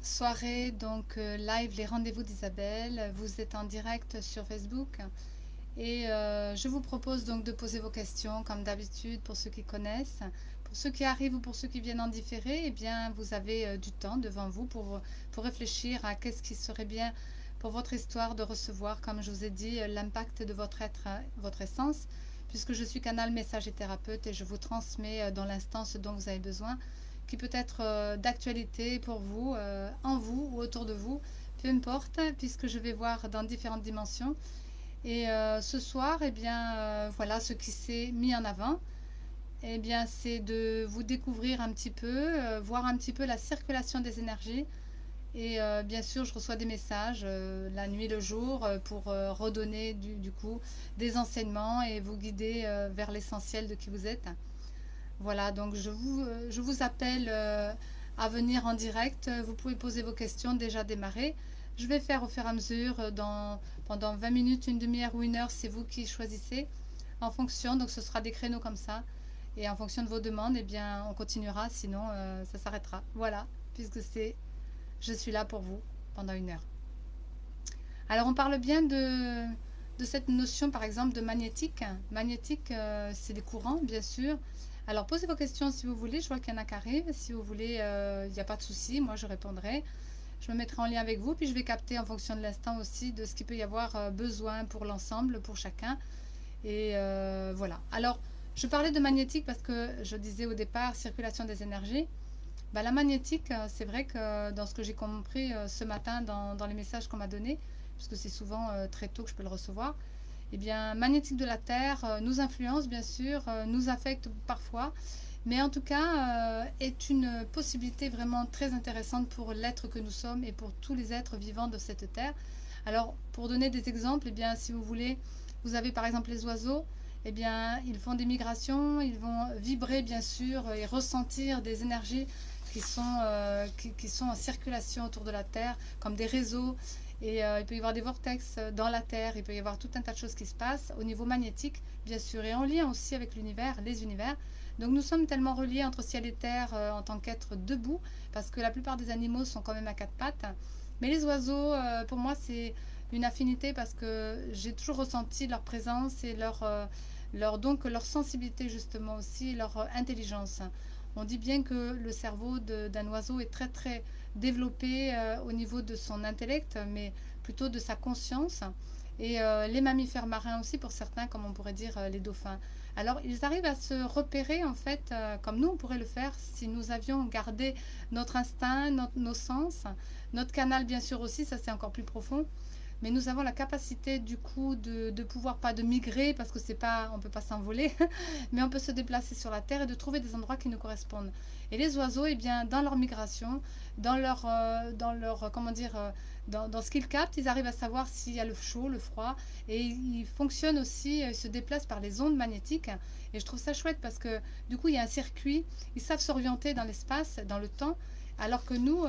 soirée, donc live les rendez-vous d'Isabelle. Vous êtes en direct sur Facebook et je vous propose donc de poser vos questions comme d'habitude pour ceux qui connaissent. Pour ceux qui arrivent ou pour ceux qui viennent en différé, eh bien vous avez du temps devant vous pour réfléchir à qu'est-ce qui serait bien pour votre histoire de recevoir, comme je vous ai dit, l'impact de votre être, votre essence, puisque je suis canal message et thérapeute et je vous transmets dans l'instant ce dont vous avez besoin qui peut être d'actualité pour vous, en vous ou autour de vous, peu importe, puisque je vais voir dans différentes dimensions. Et ce soir, eh bien, voilà, ce qui s'est mis en avant, eh bien, c'est de vous découvrir un petit peu, voir un petit peu la circulation des énergies. Et bien sûr, je reçois des messages la nuit, le jour, pour redonner du coup des enseignements et vous guider vers l'essentiel de qui vous êtes. Voilà, donc je vous appelle à venir en direct. Vous pouvez poser vos questions, déjà démarrer. Je vais faire au fur et à mesure, pendant 20 minutes, une demi-heure ou une heure, c'est vous qui choisissez, en fonction, donc ce sera des créneaux comme ça. Et en fonction de vos demandes, eh bien, on continuera, sinon ça s'arrêtera. Voilà, puisque je suis là pour vous pendant une heure. Alors on parle bien de cette notion par exemple de magnétique. Magnétique, c'est des courants bien sûr. Alors posez vos questions si vous voulez, je vois qu'il y en a qui arrivent. Si vous voulez, il n'y a pas de souci, moi je répondrai. Je me mettrai en lien avec vous, puis je vais capter en fonction de l'instant aussi de ce qu'il peut y avoir besoin pour l'ensemble, pour chacun. Et voilà. Alors je parlais de magnétique parce que je disais au départ circulation des énergies. Bah, la magnétique, c'est vrai que dans ce que j'ai compris ce matin dans les messages qu'on m'a donnés, puisque c'est souvent très tôt que je peux le recevoir, eh bien, magnétique de la Terre nous influence bien sûr, nous affecte parfois, mais en tout cas est une possibilité vraiment très intéressante pour l'être que nous sommes et pour tous les êtres vivants de cette Terre. Alors, pour donner des exemples, eh bien, si vous voulez, vous avez par exemple les oiseaux, eh bien, ils font des migrations, ils vont vibrer bien sûr et ressentir des énergies qui sont en circulation autour de la Terre, comme des réseaux. Et il peut y avoir des vortex dans la Terre, il peut y avoir tout un tas de choses qui se passent au niveau magnétique, bien sûr, et en lien aussi avec l'univers, les univers. Donc nous sommes tellement reliés entre ciel et terre en tant qu'êtres debout, parce que la plupart des animaux sont quand même à quatre pattes. Mais les oiseaux, pour moi, c'est une affinité parce que j'ai toujours ressenti leur présence et donc leur sensibilité justement aussi, leur intelligence. On dit bien que le cerveau d'un oiseau est très très développé au niveau de son intellect, mais plutôt de sa conscience. Et les mammifères marins aussi, pour certains, comme on pourrait dire les dauphins. Alors, ils arrivent à se repérer, en fait, comme nous, on pourrait le faire si nous avions gardé notre instinct, nos sens, notre canal, bien sûr, aussi, ça c'est encore plus profond, mais nous avons la capacité du coup de pouvoir pas de migrer parce que c'est pas on peut pas s'envoler mais on peut se déplacer sur la terre et de trouver des endroits qui nous correspondent. Et les oiseaux, eh bien dans leur migration, dans leur comment dire dans ce qu'ils captent, ils arrivent à savoir s'il y a le chaud, le froid, et ils fonctionnent aussi, ils se déplacent par les ondes magnétiques. Et je trouve ça chouette parce que du coup il y a un circuit, ils savent s'orienter dans l'espace, dans le temps, alors que nous,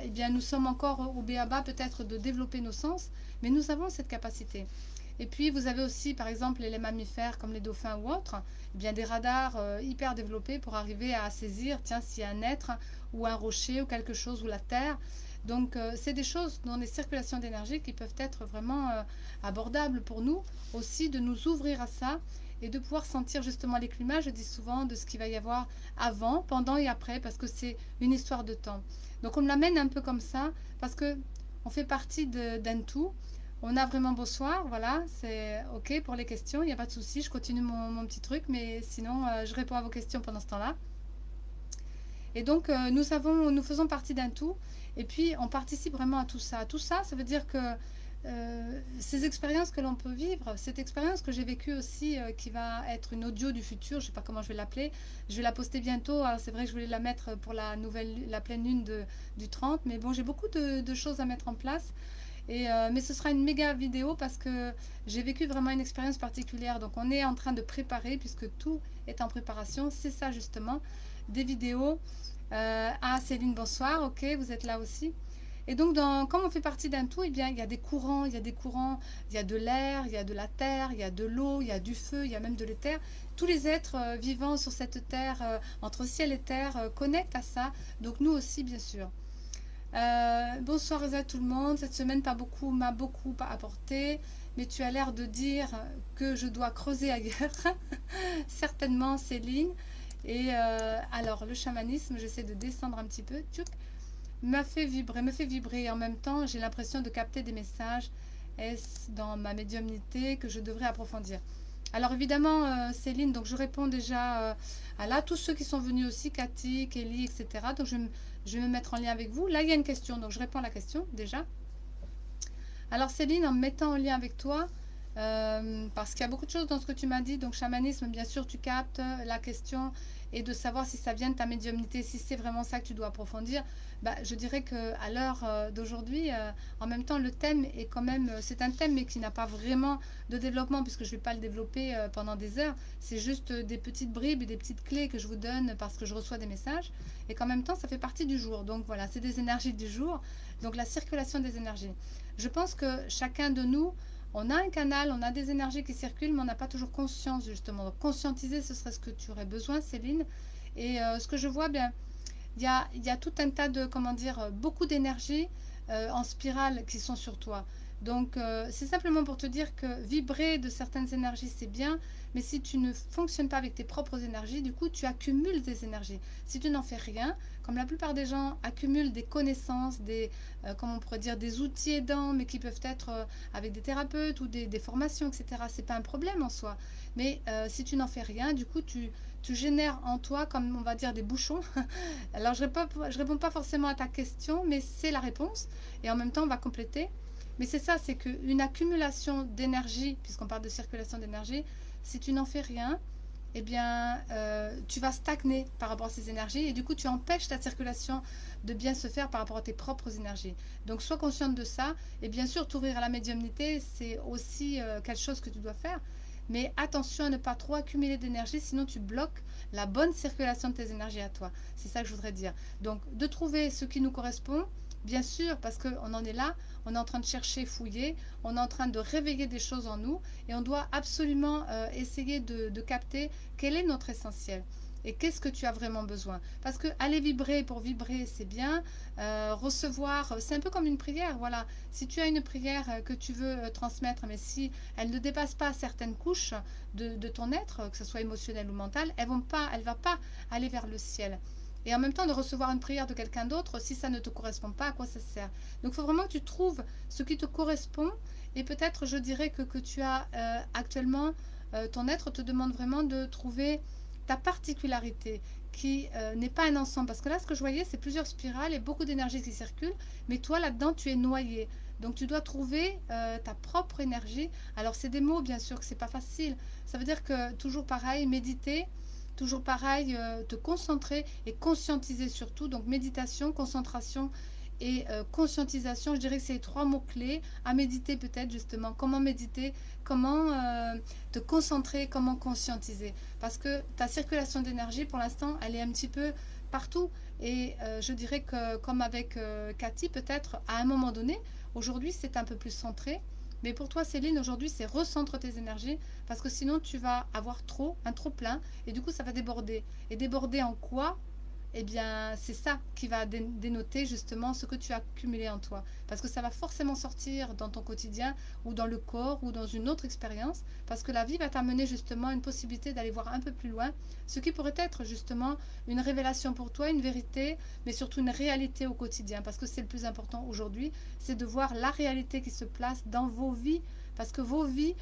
eh bien, nous sommes encore au béaba peut-être de développer nos sens, mais nous avons cette capacité. Et puis vous avez aussi par exemple les mammifères comme les dauphins ou autres, eh bien des radars hyper développés pour arriver à saisir, tiens, s'il y a un être ou un rocher ou quelque chose ou la terre. Donc c'est des choses dans les circulations d'énergie qui peuvent être vraiment abordables pour nous, aussi de nous ouvrir à ça et de pouvoir sentir justement les climats, je dis souvent, de ce qu'il va y avoir avant, pendant et après, parce que c'est une histoire de temps. Donc on me l'amène un peu comme ça, parce que on fait partie d'un tout. On a vraiment bonsoir, voilà, c'est ok pour les questions, il n'y a pas de souci, je continue mon petit truc, mais sinon je réponds à vos questions pendant ce temps-là. Et donc nous faisons partie d'un tout, et puis on participe vraiment à tout ça. Tout ça, ça veut dire que ces expériences que l'on peut vivre, cette expérience que j'ai vécue aussi, qui va être une audio du futur, je ne sais pas comment je vais l'appeler, je vais la poster bientôt. Alors c'est vrai que je voulais la mettre pour la pleine lune du 30, mais bon, j'ai beaucoup de choses à mettre en place. Mais ce sera une méga vidéo parce que j'ai vécu vraiment une expérience particulière. Donc on est en train de préparer, puisque tout est en préparation. C'est ça justement, des vidéos. Ah Céline, bonsoir, ok, vous êtes là aussi. Et donc, comme on fait partie d'un tout, eh bien, il y a des courants, il y a des courants, il y a de l'air, il y a de la terre, il y a de l'eau, il y a du feu, il y a même de l'éther. Tous les êtres vivants sur cette terre, entre ciel et terre, connectent à ça. Donc nous aussi, bien sûr. Bonsoir à tout le monde. Cette semaine m'a beaucoup apporté, mais tu as l'air de dire que je dois creuser ailleurs. Certainement, Céline. Et alors, le chamanisme, j'essaie de descendre un petit peu, tchouk, me fait vibrer. Et en même temps, j'ai l'impression de capter des messages. Est-ce dans ma médiumnité que je devrais approfondir? Alors évidemment, Céline, donc je réponds déjà à là, tous ceux qui sont venus aussi, Cathy, Kelly, etc. Donc je vais me mettre en lien avec vous. Là, il y a une question, donc je réponds à la question déjà. Alors Céline, en me mettant en lien avec toi, parce qu'il y a beaucoup de choses dans ce que tu m'as dit, donc chamanisme, bien sûr, tu captes la question et de savoir si ça vient de ta médiumnité, si c'est vraiment ça que tu dois approfondir, bah, je dirais qu'à l'heure d'aujourd'hui, en même temps, le thème est quand même, c'est un thème mais qui n'a pas vraiment de développement puisque je ne vais pas le développer pendant des heures, c'est juste des petites bribes et des petites clés que je vous donne parce que je reçois des messages et qu'en même temps, ça fait partie du jour. Donc voilà, c'est des énergies du jour, donc la circulation des énergies. Je pense que chacun de nous, on a un canal, on a des énergies qui circulent, mais on n'a pas toujours conscience justement. Donc conscientiser, ce serait ce que tu aurais besoin, Céline. Et ce que je vois, bien, il y a tout un tas de, comment dire, beaucoup d'énergie en spirale qui sont sur toi. Donc, c'est simplement pour te dire que vibrer de certaines énergies, c'est bien, mais si tu ne fonctionnes pas avec tes propres énergies, du coup, tu accumules des énergies. Si tu n'en fais rien, comme la plupart des gens accumulent des connaissances, comment on pourrait dire, des outils aidants, mais qui peuvent être avec des thérapeutes ou des formations, etc. C'est pas un problème en soi. Mais si tu n'en fais rien, du coup, tu génères en toi, comme on va dire, des bouchons. Alors, je réponds pas forcément à ta question, mais c'est la réponse. Et en même temps, on va compléter. Mais c'est ça, c'est qu'une accumulation d'énergie, puisqu'on parle de circulation d'énergie, si tu n'en fais rien, eh bien, tu vas stagner par rapport à ces énergies et du coup, tu empêches ta circulation de bien se faire par rapport à tes propres énergies. Donc, sois consciente de ça. Et bien sûr, t'ouvrir à la médiumnité, c'est aussi quelque chose que tu dois faire. Mais attention à ne pas trop accumuler d'énergie, sinon tu bloques la bonne circulation de tes énergies à toi. C'est ça que je voudrais dire. Donc, de trouver ce qui nous correspond, bien sûr, parce qu'on en est là, on est en train de chercher, fouiller, on est en train de réveiller des choses en nous et on doit absolument essayer de capter quel est notre essentiel. Et qu'est-ce que tu as vraiment besoin? Parce que aller vibrer pour vibrer, c'est bien. Recevoir, c'est un peu comme une prière. Voilà. Si tu as une prière que tu veux transmettre, mais si elle ne dépasse pas certaines couches de ton être, que ce soit émotionnel ou mental, elle ne va pas aller vers le ciel. Et en même temps, de recevoir une prière de quelqu'un d'autre, si ça ne te correspond pas, à quoi ça sert? Donc, il faut vraiment que tu trouves ce qui te correspond. Et peut-être, je dirais que tu as actuellement, ton être te demande vraiment de trouver ta particularité qui n'est pas un ensemble. Parce que là, ce que je voyais, c'est plusieurs spirales et beaucoup d'énergie qui circulent. Mais toi, là-dedans, tu es noyé. Donc, tu dois trouver ta propre énergie. Alors, c'est des mots, bien sûr, que c'est pas facile. Ça veut dire que, toujours pareil, méditer, toujours pareil, te concentrer et conscientiser surtout. Donc, méditation, concentration et conscientisation, je dirais que c'est les trois mots-clés à méditer peut-être justement. Comment méditer, comment te concentrer, comment conscientiser. Parce que ta circulation d'énergie, pour l'instant, elle est un petit peu partout. Et je dirais que comme avec Cathy, peut-être à un moment donné, aujourd'hui c'est un peu plus centré. Mais pour toi, Céline, aujourd'hui, c'est recentre tes énergies parce que sinon, tu vas avoir un trop plein, et du coup, ça va déborder. Et déborder en quoi? Eh bien, c'est ça qui va dénoter justement ce que tu as accumulé en toi. Parce que ça va forcément sortir dans ton quotidien ou dans le corps ou dans une autre expérience. Parce que la vie va t'amener justement une possibilité d'aller voir un peu plus loin. Ce qui pourrait être justement une révélation pour toi, une vérité, mais surtout une réalité au quotidien. Parce que c'est le plus important aujourd'hui, c'est de voir la réalité qui se place dans vos vies. Parce que vos vies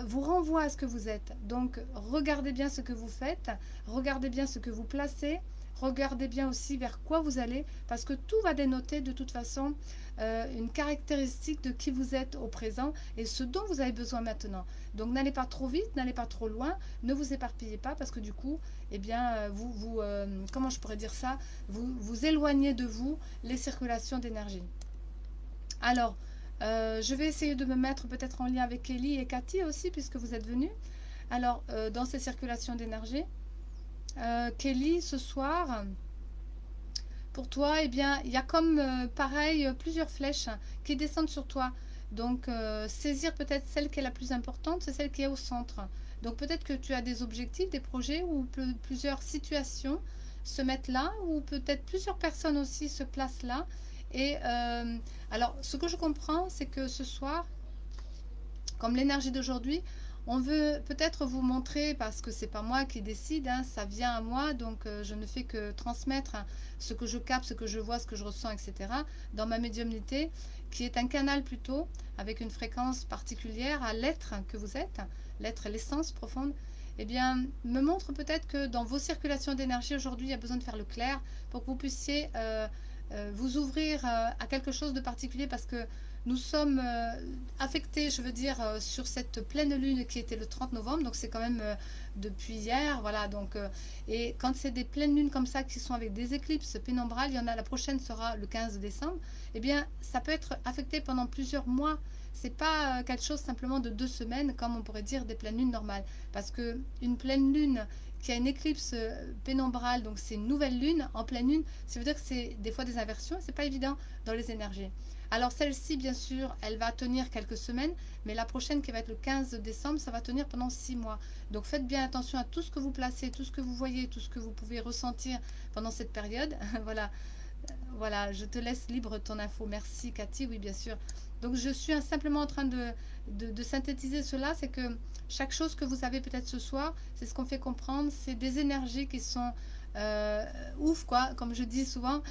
vous renvoient à ce que vous êtes. Donc, regardez bien ce que vous faites, regardez bien ce que vous placez. Regardez bien aussi vers quoi vous allez, parce que tout va dénoter de toute façon une caractéristique de qui vous êtes au présent et ce dont vous avez besoin maintenant. Donc n'allez pas trop vite, n'allez pas trop loin, ne vous éparpillez pas, parce que du coup, eh bien, comment je pourrais dire ça, vous éloignez de vous les circulations d'énergie. Alors, je vais essayer de me mettre peut-être en lien avec Ellie et Cathy aussi, puisque vous êtes venus. Alors, dans ces circulations d'énergie, Kelly, ce soir, pour toi, eh bien, il y a comme pareil plusieurs flèches qui descendent sur toi. Donc, saisir peut-être celle qui est la plus importante, c'est celle qui est au centre. Donc, peut-être que tu as des objectifs, des projets ou plusieurs situations se mettent là, ou peut-être plusieurs personnes aussi se placent là. Et alors, ce que je comprends, c'est que ce soir, comme l'énergie d'aujourd'hui, on veut peut-être vous montrer, parce que c'est pas moi qui décide, hein, ça vient à moi, donc je ne fais que transmettre ce que je capte, ce que je vois, ce que je ressens, etc. dans ma médiumnité, qui est un canal plutôt, avec une fréquence particulière à l'être que vous êtes, l'être, l'essence profonde. Eh bien, me montre peut-être que dans vos circulations d'énergie aujourd'hui, il y a besoin de faire le clair pour que vous puissiez vous ouvrir à quelque chose de particulier, parce que nous sommes affectés, je veux dire, sur cette pleine lune qui était le 30 novembre, donc c'est quand même depuis hier, voilà. Donc, et quand c'est des pleines lunes comme ça qui sont avec des éclipses pénombrales, il y en a, la prochaine sera le 15 décembre, eh bien, ça peut être affecté pendant plusieurs mois. C'est pas quelque chose simplement de 2 semaines, comme on pourrait dire des pleines lunes normales, parce que une pleine lune qui a une éclipse pénombrale, donc c'est une nouvelle lune en pleine lune, ça veut dire que c'est des fois des inversions, c'est pas évident dans les énergies. Alors celle-ci, bien sûr, elle va tenir quelques semaines, mais la prochaine qui va être le 15 décembre, ça va tenir pendant 6 mois. Donc faites bien attention à tout ce que vous placez, tout ce que vous voyez, tout ce que vous pouvez ressentir pendant cette période. Voilà, voilà, je te laisse libre ton info. Merci Cathy, oui bien sûr. Donc je suis simplement en train de synthétiser cela, c'est que chaque chose que vous avez peut-être ce soir, c'est ce qu'on fait comprendre, c'est des énergies qui sont ouf, quoi, comme je dis souvent,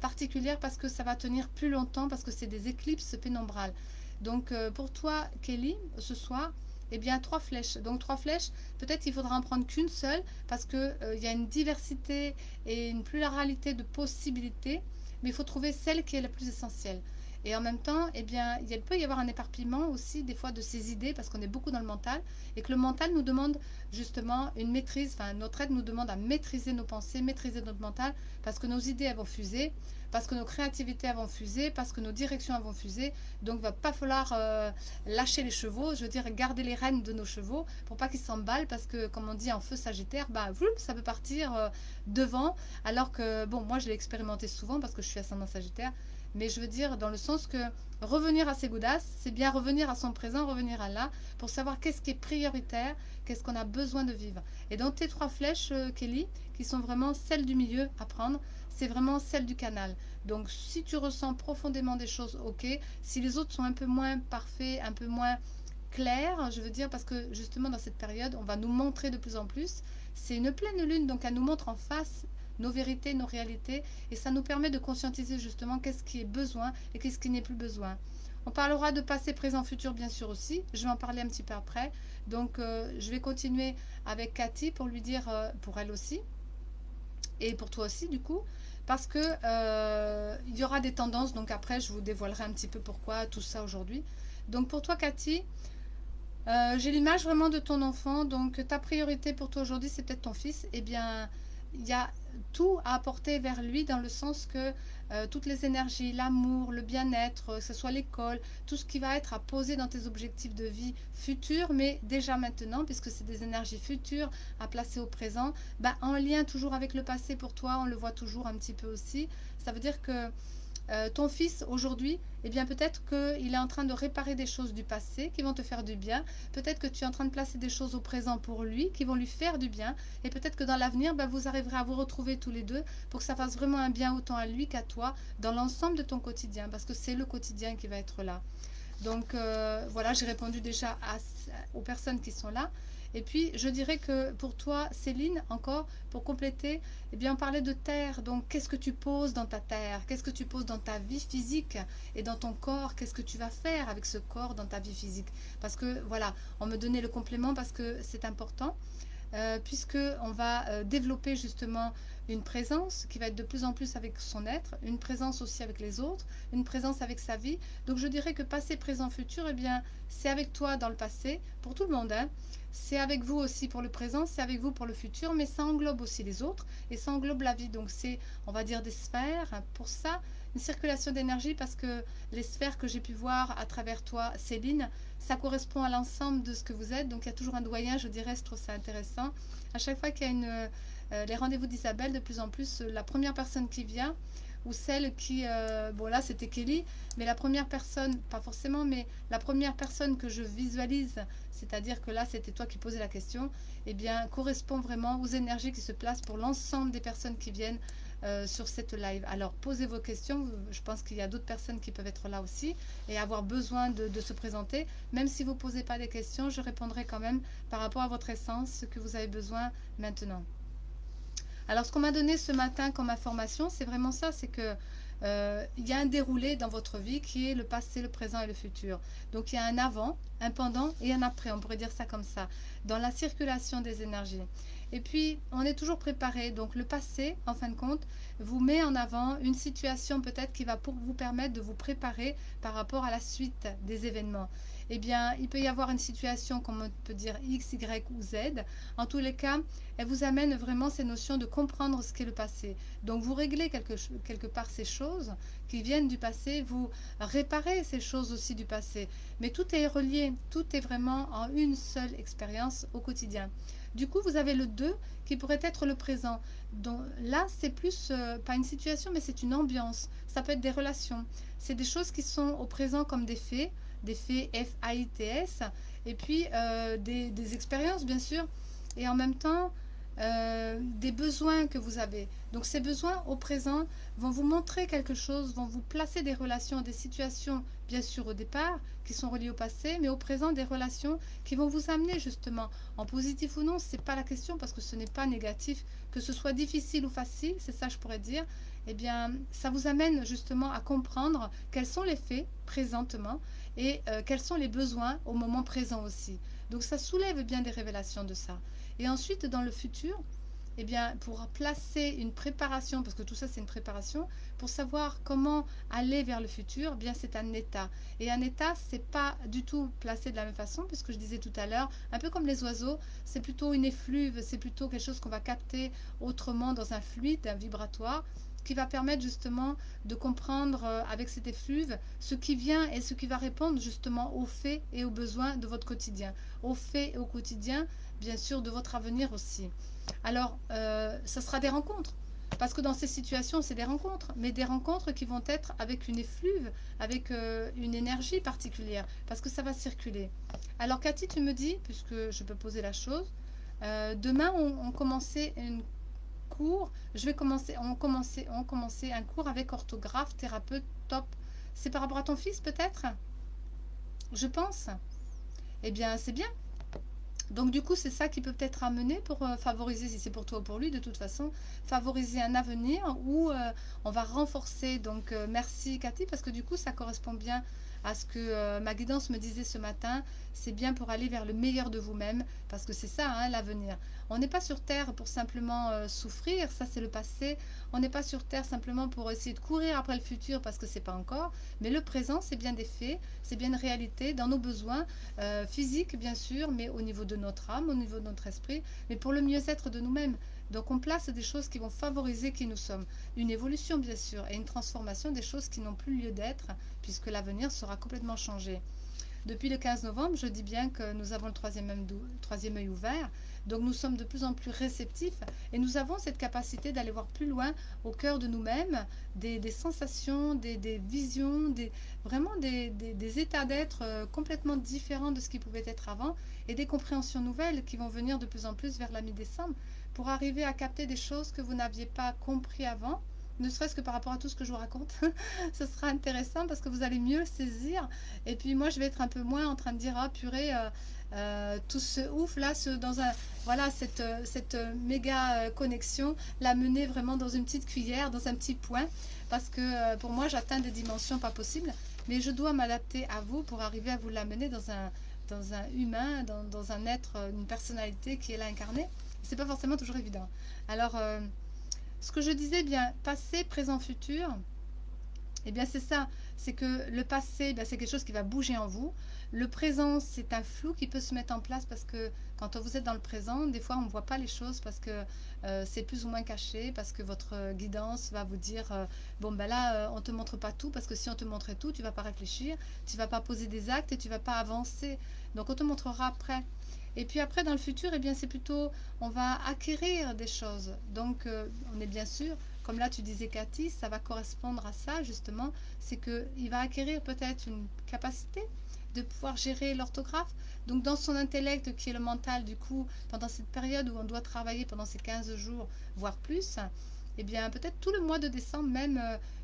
particulières, parce que ça va tenir plus longtemps, parce que c'est des éclipses pénombrales. Donc pour toi Kelly, ce soir, eh bien 3 flèches. Donc 3 flèches, peut-être il faudra en prendre qu'une seule, parce que il y a une diversité et une pluralité de possibilités, mais il faut trouver celle qui est la plus essentielle. Et en même temps, eh bien, il peut y avoir un éparpillement aussi des fois de ces idées, parce qu'on est beaucoup dans le mental, et que le mental nous demande justement une maîtrise, enfin notre aide nous demande à maîtriser nos pensées, maîtriser notre mental, parce que nos idées elles vont fuser, parce que nos créativités elles vont fuser, parce que nos directions elles vont fuser. Donc il va pas falloir lâcher les chevaux, je veux dire garder les rênes de nos chevaux pour pas qu'ils s'emballent, parce que comme on dit en feu Sagittaire, bah ça peut partir devant, alors que bon, moi je l'ai expérimenté souvent parce que je suis ascendant Sagittaire. Mais je veux dire, dans le sens que revenir à ses goudasses, c'est bien revenir à son présent, revenir à là, pour savoir qu'est-ce qui est prioritaire, qu'est-ce qu'on a besoin de vivre. Et dans tes 3 flèches, Kelly, qui sont vraiment celles du milieu à prendre, c'est vraiment celles du canal. Donc si tu ressens profondément des choses, ok. Si les autres sont un peu moins parfaits, un peu moins clairs, je veux dire, parce que justement dans cette période, on va nous montrer de plus en plus. C'est une pleine lune, donc elle nous montre en face nos vérités, nos réalités, et ça nous permet de conscientiser justement qu'est-ce qui est besoin et qu'est-ce qui n'est plus besoin. On parlera de passé, présent, futur bien sûr aussi, je vais en parler un petit peu après, donc je vais continuer avec Cathy pour lui dire, pour elle aussi, et pour toi aussi du coup, parce que il y aura des tendances, donc après je vous dévoilerai un petit peu pourquoi tout ça aujourd'hui. Donc pour toi Cathy, j'ai l'image vraiment de ton enfant, donc ta priorité pour toi aujourd'hui c'est peut-être ton fils. Eh bien il y a tout à apporter vers lui, dans le sens que toutes les énergies, l'amour, le bien-être, que ce soit l'école, tout ce qui va être à poser dans tes objectifs de vie futurs, mais déjà maintenant, puisque c'est des énergies futures à placer au présent, bah, en lien toujours avec le passé pour toi, on le voit toujours un petit peu aussi. Ça veut dire que ton fils aujourd'hui, eh bien peut-être qu'il est en train de réparer des choses du passé qui vont te faire du bien. Peut-être que tu es en train de placer des choses au présent pour lui qui vont lui faire du bien. Et peut-être que dans l'avenir, ben, vous arriverez à vous retrouver tous les deux pour que ça fasse vraiment un bien autant à lui qu'à toi dans l'ensemble de ton quotidien, parce que c'est le quotidien qui va être là. Donc voilà, j'ai répondu déjà aux personnes qui sont là. Et puis, je dirais que pour toi, Céline, encore, pour compléter, eh bien, on parlait de terre. Donc, qu'est-ce que tu poses dans ta terre? Qu'est-ce que tu poses dans ta vie physique et dans ton corps? Qu'est-ce que tu vas faire avec ce corps dans ta vie physique? Parce que, voilà, on me donnait le complément parce que c'est important. Puisque on va développer justement une présence qui va être de plus en plus avec son être, une présence aussi avec les autres, une présence avec sa vie. Donc je dirais que passé, présent, futur, eh bien c'est avec toi dans le passé, pour tout le monde, hein. C'est avec vous aussi pour le présent, c'est avec vous pour le futur, mais ça englobe aussi les autres et ça englobe la vie. Donc c'est, on va dire, des sphères. Pour ça, une circulation d'énergie, parce que les sphères que j'ai pu voir à travers toi, Céline, ça correspond à l'ensemble de ce que vous êtes. Donc il y a toujours un doyen, je dirais, je trouve ça intéressant. À chaque fois qu'il y a les rendez-vous d'Isabelle, de plus en plus, la première personne qui vient, ou celle qui, bon là c'était Kelly, mais la première personne, pas forcément, mais la première personne que je visualise, c'est-à-dire que là c'était toi qui posais la question, eh bien correspond vraiment aux énergies qui se placent pour l'ensemble des personnes qui viennent sur cette live. Alors, posez vos questions. Je pense qu'il y a d'autres personnes qui peuvent être là aussi et avoir besoin de se présenter. Même si vous ne posez pas des questions, je répondrai quand même par rapport à votre essence, ce que vous avez besoin maintenant. Alors, ce qu'on m'a donné ce matin comme information, c'est vraiment ça, c'est que il y a un déroulé dans votre vie qui est le passé, le présent et le futur. Donc, il y a un avant, un pendant et un après, on pourrait dire ça comme ça, dans la circulation des énergies. Et puis, on est toujours préparé. Donc, le passé, en fin de compte, vous met en avant une situation peut-être qui va pour vous permettre de vous préparer par rapport à la suite des événements. Eh bien, il peut y avoir une situation, comme on peut dire X, Y ou Z. En tous les cas, elle vous amène vraiment ces notions de comprendre ce qu'est le passé. Donc, vous réglez quelque part ces choses qui viennent du passé, vous réparez ces choses aussi du passé. Mais tout est relié, tout est vraiment en une seule expérience au quotidien. Du coup, vous avez le 2 qui pourrait être le présent. Donc là, c'est plus, pas une situation, mais c'est une ambiance. Ça peut être des relations. C'est des choses qui sont au présent comme des faits F-A-I-T-S, et puis des expériences, bien sûr, et en même temps, des besoins que vous avez. Donc ces besoins au présent vont vous montrer quelque chose, vont vous placer des relations, des situations, bien sûr au départ, qui sont reliées au passé, mais au présent des relations qui vont vous amener justement, en positif ou non, c'est pas la question parce que ce n'est pas négatif, que ce soit difficile ou facile, c'est ça je pourrais dire, eh bien ça vous amène justement à comprendre quels sont les faits présentement et quels sont les besoins au moment présent aussi. Donc ça soulève bien des révélations de ça. Et ensuite, dans le futur, eh bien, pour placer une préparation, parce que tout ça c'est une préparation, pour savoir comment aller vers le futur, eh bien c'est un état. Et un état, c'est pas du tout placé de la même façon, puisque je disais tout à l'heure, un peu comme les oiseaux, c'est plutôt une effluve, c'est plutôt quelque chose qu'on va capter autrement dans un fluide, un vibratoire, qui va permettre justement de comprendre avec cet effluve ce qui vient et ce qui va répondre justement aux faits et aux besoins de votre quotidien. Aux faits et au quotidien, bien sûr, de votre avenir aussi. Alors, ça sera des rencontres. Parce que dans ces situations, c'est des rencontres, mais des rencontres qui vont être avec une effluve, avec une énergie particulière, parce que ça va circuler. Alors, Cathy, tu me dis, puisque je peux poser la chose, demain, on commençait une cours, on commençait un cours avec orthographe, thérapeute, top. C'est par rapport à ton fils, peut-être? Je pense. Eh bien, c'est bien. Donc du coup, c'est ça qui peut peut-être amener pour favoriser, si c'est pour toi ou pour lui, de toute façon, favoriser un avenir où on va renforcer. Donc merci Cathy, parce que du coup, ça correspond bien à ce que ma guidance me disait ce matin. C'est bien pour aller vers le meilleur de vous-même, parce que c'est ça, hein, l'avenir. On n'est pas sur Terre pour simplement souffrir, ça c'est le passé. On n'est pas sur Terre simplement pour essayer de courir après le futur, parce que c'est pas encore. Mais le présent, c'est bien des faits, c'est bien une réalité dans nos besoins physiques, bien sûr, mais au niveau de notre âme, au niveau de notre esprit, mais pour le mieux-être de nous-mêmes. Donc on place des choses qui vont favoriser qui nous sommes. Une évolution, bien sûr, et une transformation des choses qui n'ont plus lieu d'être, puisque l'avenir sera complètement changé. Depuis le 15 novembre, je dis bien que nous avons le troisième œil ouvert, donc nous sommes de plus en plus réceptifs et nous avons cette capacité d'aller voir plus loin au cœur de nous-mêmes, des sensations, des visions, vraiment des états d'être complètement différents de ce qui pouvait être avant et des compréhensions nouvelles qui vont venir de plus en plus vers la mi-décembre pour arriver à capter des choses que vous n'aviez pas compris avant, ne serait-ce que par rapport à tout ce que je vous raconte. Ce sera intéressant parce que vous allez mieux le saisir. Et puis moi, je vais être un peu moins en train de dire, ah purée, tout ce ouf là, voilà, cette méga connexion, la mener vraiment dans une petite cuillère, dans un petit point. Parce que pour moi, j'atteins des dimensions pas possibles. Mais je dois m'adapter à vous pour arriver à vous l'amener dans un humain, dans un être, une personnalité qui est là incarnée. C'est pas forcément toujours évident. Alors, ce que je disais, bien, passé, présent, futur, eh bien c'est ça, c'est que le passé, c'est quelque chose qui va bouger en vous. Le présent, c'est un flou qui peut se mettre en place parce que quand vous êtes dans le présent, des fois on ne voit pas les choses parce que c'est plus ou moins caché, parce que votre guidance va vous dire, bon ben là, on ne te montre pas tout, parce que si on te montrait tout, tu ne vas pas réfléchir, tu ne vas pas poser des actes et tu ne vas pas avancer. Donc on te montrera après. Et puis après, dans le futur, eh bien, c'est plutôt, on va acquérir des choses. Donc, on est bien sûr, comme là tu disais Cathy, ça va correspondre à ça justement, c'est qu'il va acquérir peut-être une capacité de pouvoir gérer l'orthographe. Donc, dans son intellect, qui est le mental, du coup, pendant cette période où on doit travailler pendant ces 15 jours, voire plus, eh bien peut-être tout le mois de décembre, même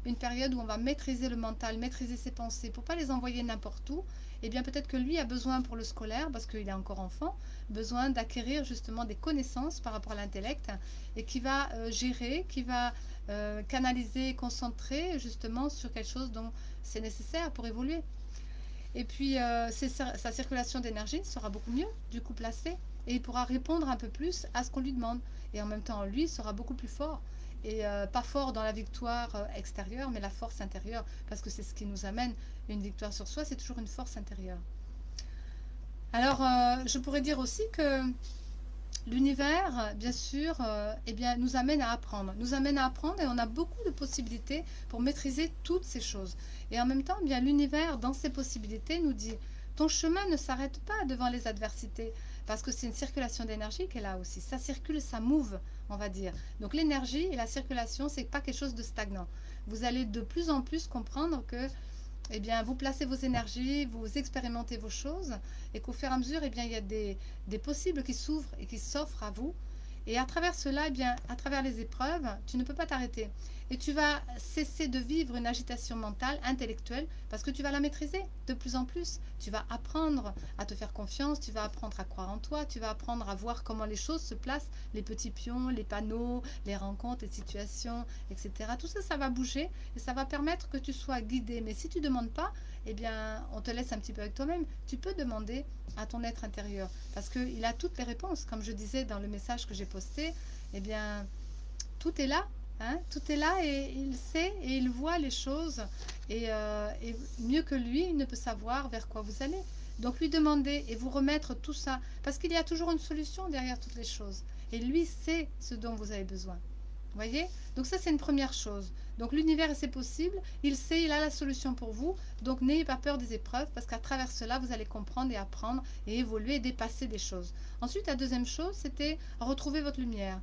une période où on va maîtriser le mental, maîtriser ses pensées pour pas les envoyer n'importe où, eh bien peut-être que lui a besoin pour le scolaire, parce qu'il est encore enfant, besoin d'acquérir justement des connaissances par rapport à l'intellect et qui va gérer, qui va canaliser, concentrer justement sur quelque chose dont c'est nécessaire pour évoluer. Et puis sa circulation d'énergie sera beaucoup mieux du coup placée et il pourra répondre un peu plus à ce qu'on lui demande. Et en même temps, lui sera beaucoup plus fort. Et pas fort dans la victoire extérieure, mais la force intérieure, parce que c'est ce qui nous amène une victoire sur soi, c'est toujours une force intérieure. Alors, je pourrais dire aussi que l'univers, bien sûr, eh bien, nous amène à apprendre. Nous amène à apprendre et on a beaucoup de possibilités pour maîtriser toutes ces choses. Et en même temps, eh bien, l'univers, dans ses possibilités, nous dit ton chemin ne s'arrête pas devant les adversités, parce que c'est une circulation d'énergie qui est là aussi. Ça circule, ça move, on va dire. Donc l'énergie et la circulation, c'est pas quelque chose de stagnant. Vous allez de plus en plus comprendre que eh bien, vous placez vos énergies, vous expérimentez vos choses et qu'au fur et à mesure, eh bien, il y a des possibles qui s'ouvrent et qui s'offrent à vous. Et à travers cela, eh bien, à travers les épreuves, tu ne peux pas t'arrêter. Et tu vas cesser de vivre une agitation mentale, intellectuelle, parce que tu vas la maîtriser de plus en plus. Tu vas apprendre à te faire confiance, tu vas apprendre à croire en toi, tu vas apprendre à voir comment les choses se placent, les petits pions, les panneaux, les rencontres, les situations, etc. Tout ça, ça va bouger et ça va permettre que tu sois guidé. Mais si tu ne demandes pas, eh bien, on te laisse un petit peu avec toi-même. Tu peux demander à ton être intérieur parce qu'il a toutes les réponses. Comme je disais dans le message que j'ai posté, eh bien, tout est là. Hein, tout est là et il sait et il voit les choses et mieux que lui, il ne peut savoir vers quoi vous allez. Donc lui demander et vous remettre tout ça parce qu'il y a toujours une solution derrière toutes les choses et lui sait ce dont vous avez besoin. Vous voyez? Donc ça c'est une première chose. Donc l'univers et c'est possible, il sait, il a la solution pour vous. Donc n'ayez pas peur des épreuves parce qu'à travers cela vous allez comprendre et apprendre et évoluer et dépasser des choses. Ensuite la deuxième chose c'était retrouver votre lumière.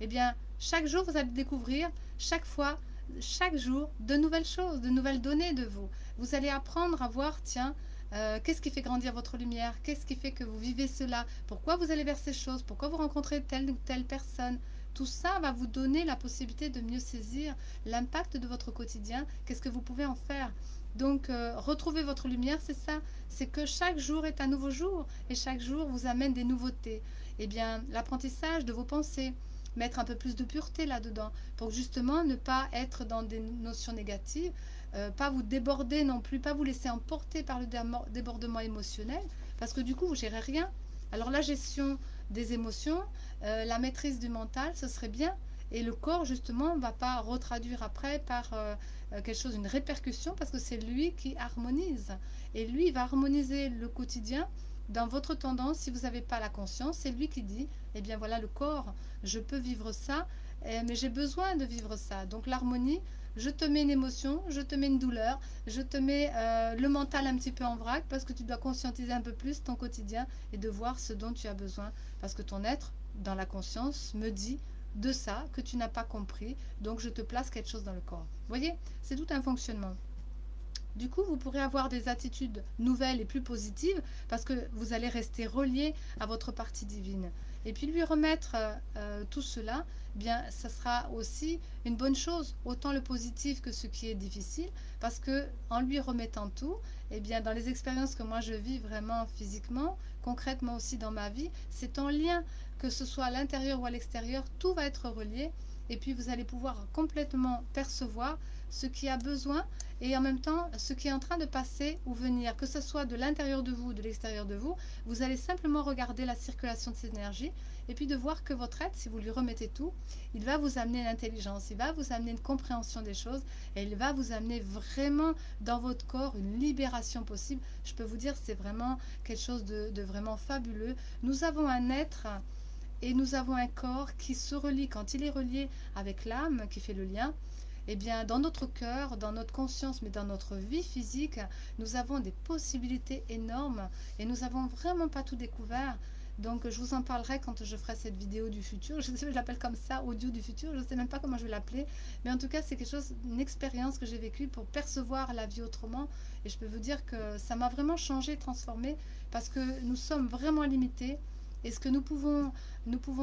Eh bien, chaque jour, vous allez découvrir, chaque fois, chaque jour, de nouvelles choses, de nouvelles données de vous. Vous allez apprendre à voir, tiens, qu'est-ce qui fait grandir votre lumière? Qu'est-ce qui fait que vous vivez cela? Pourquoi vous allez vers ces choses? Pourquoi vous rencontrez telle ou telle personne? Tout ça va vous donner la possibilité de mieux saisir l'impact de votre quotidien. Qu'est-ce que vous pouvez en faire? Donc, retrouver votre lumière, c'est ça. C'est que chaque jour est un nouveau jour et chaque jour vous amène des nouveautés. Eh bien, l'apprentissage de vos pensées, mettre un peu plus de pureté là-dedans pour justement ne pas être dans des notions négatives, pas vous déborder non plus, pas vous laisser emporter par le débordement émotionnel parce que du coup vous gérez rien. Alors la gestion des émotions, la maîtrise du mental, ce serait bien et le corps justement ne va pas retraduire après par quelque chose, une répercussion parce que c'est lui qui harmonise et lui il va harmoniser le quotidien dans votre tendance. Si vous n'avez pas la conscience, c'est lui qui dit eh bien voilà le corps, je peux vivre ça, mais j'ai besoin de vivre ça. Donc l'harmonie, je te mets une émotion, je te mets une douleur, je te mets le mental un petit peu en vrac parce que tu dois conscientiser un peu plus ton quotidien et de voir ce dont tu as besoin. Parce que ton être, dans la conscience, me dit de ça que tu n'as pas compris, donc je te place quelque chose dans le corps. Vous voyez, c'est tout un fonctionnement. Du coup, vous pourrez avoir des attitudes nouvelles et plus positives parce que vous allez rester relié à votre partie divine. Et puis lui remettre tout cela, bien, ça sera aussi une bonne chose, autant le positif que ce qui est difficile, parce que en lui remettant tout, eh bien, dans les expériences que moi je vis vraiment physiquement, concrètement aussi dans ma vie, c'est en lien, que ce soit à l'intérieur ou à l'extérieur, tout va être relié. Et puis vous allez pouvoir complètement percevoir ce qui a besoin et en même temps ce qui est en train de passer ou venir, que ce soit de l'intérieur de vous ou de l'extérieur de vous, vous allez simplement regarder la circulation de cette énergie et puis de voir que votre être, si vous lui remettez tout, il va vous amener l'intelligence, il va vous amener une compréhension des choses et il va vous amener vraiment dans votre corps une libération possible. Je peux vous dire, c'est vraiment quelque chose de vraiment fabuleux. Nous avons un être et nous avons un corps qui se relie, quand il est relié avec l'âme qui fait le lien, eh bien, dans notre cœur, dans notre conscience, mais dans notre vie physique, nous avons des possibilités énormes et nous n'avons vraiment pas tout découvert. Donc, je vous en parlerai quand je ferai cette vidéo du futur. Je sais pas, je l'appelle comme ça, audio du futur. Je ne sais même pas comment je vais l'appeler. Mais en tout cas, c'est quelque chose, une expérience que j'ai vécue pour percevoir la vie autrement. Et je peux vous dire que ça m'a vraiment changé, transformé, parce que nous sommes vraiment limités. Est-ce que nous pouvons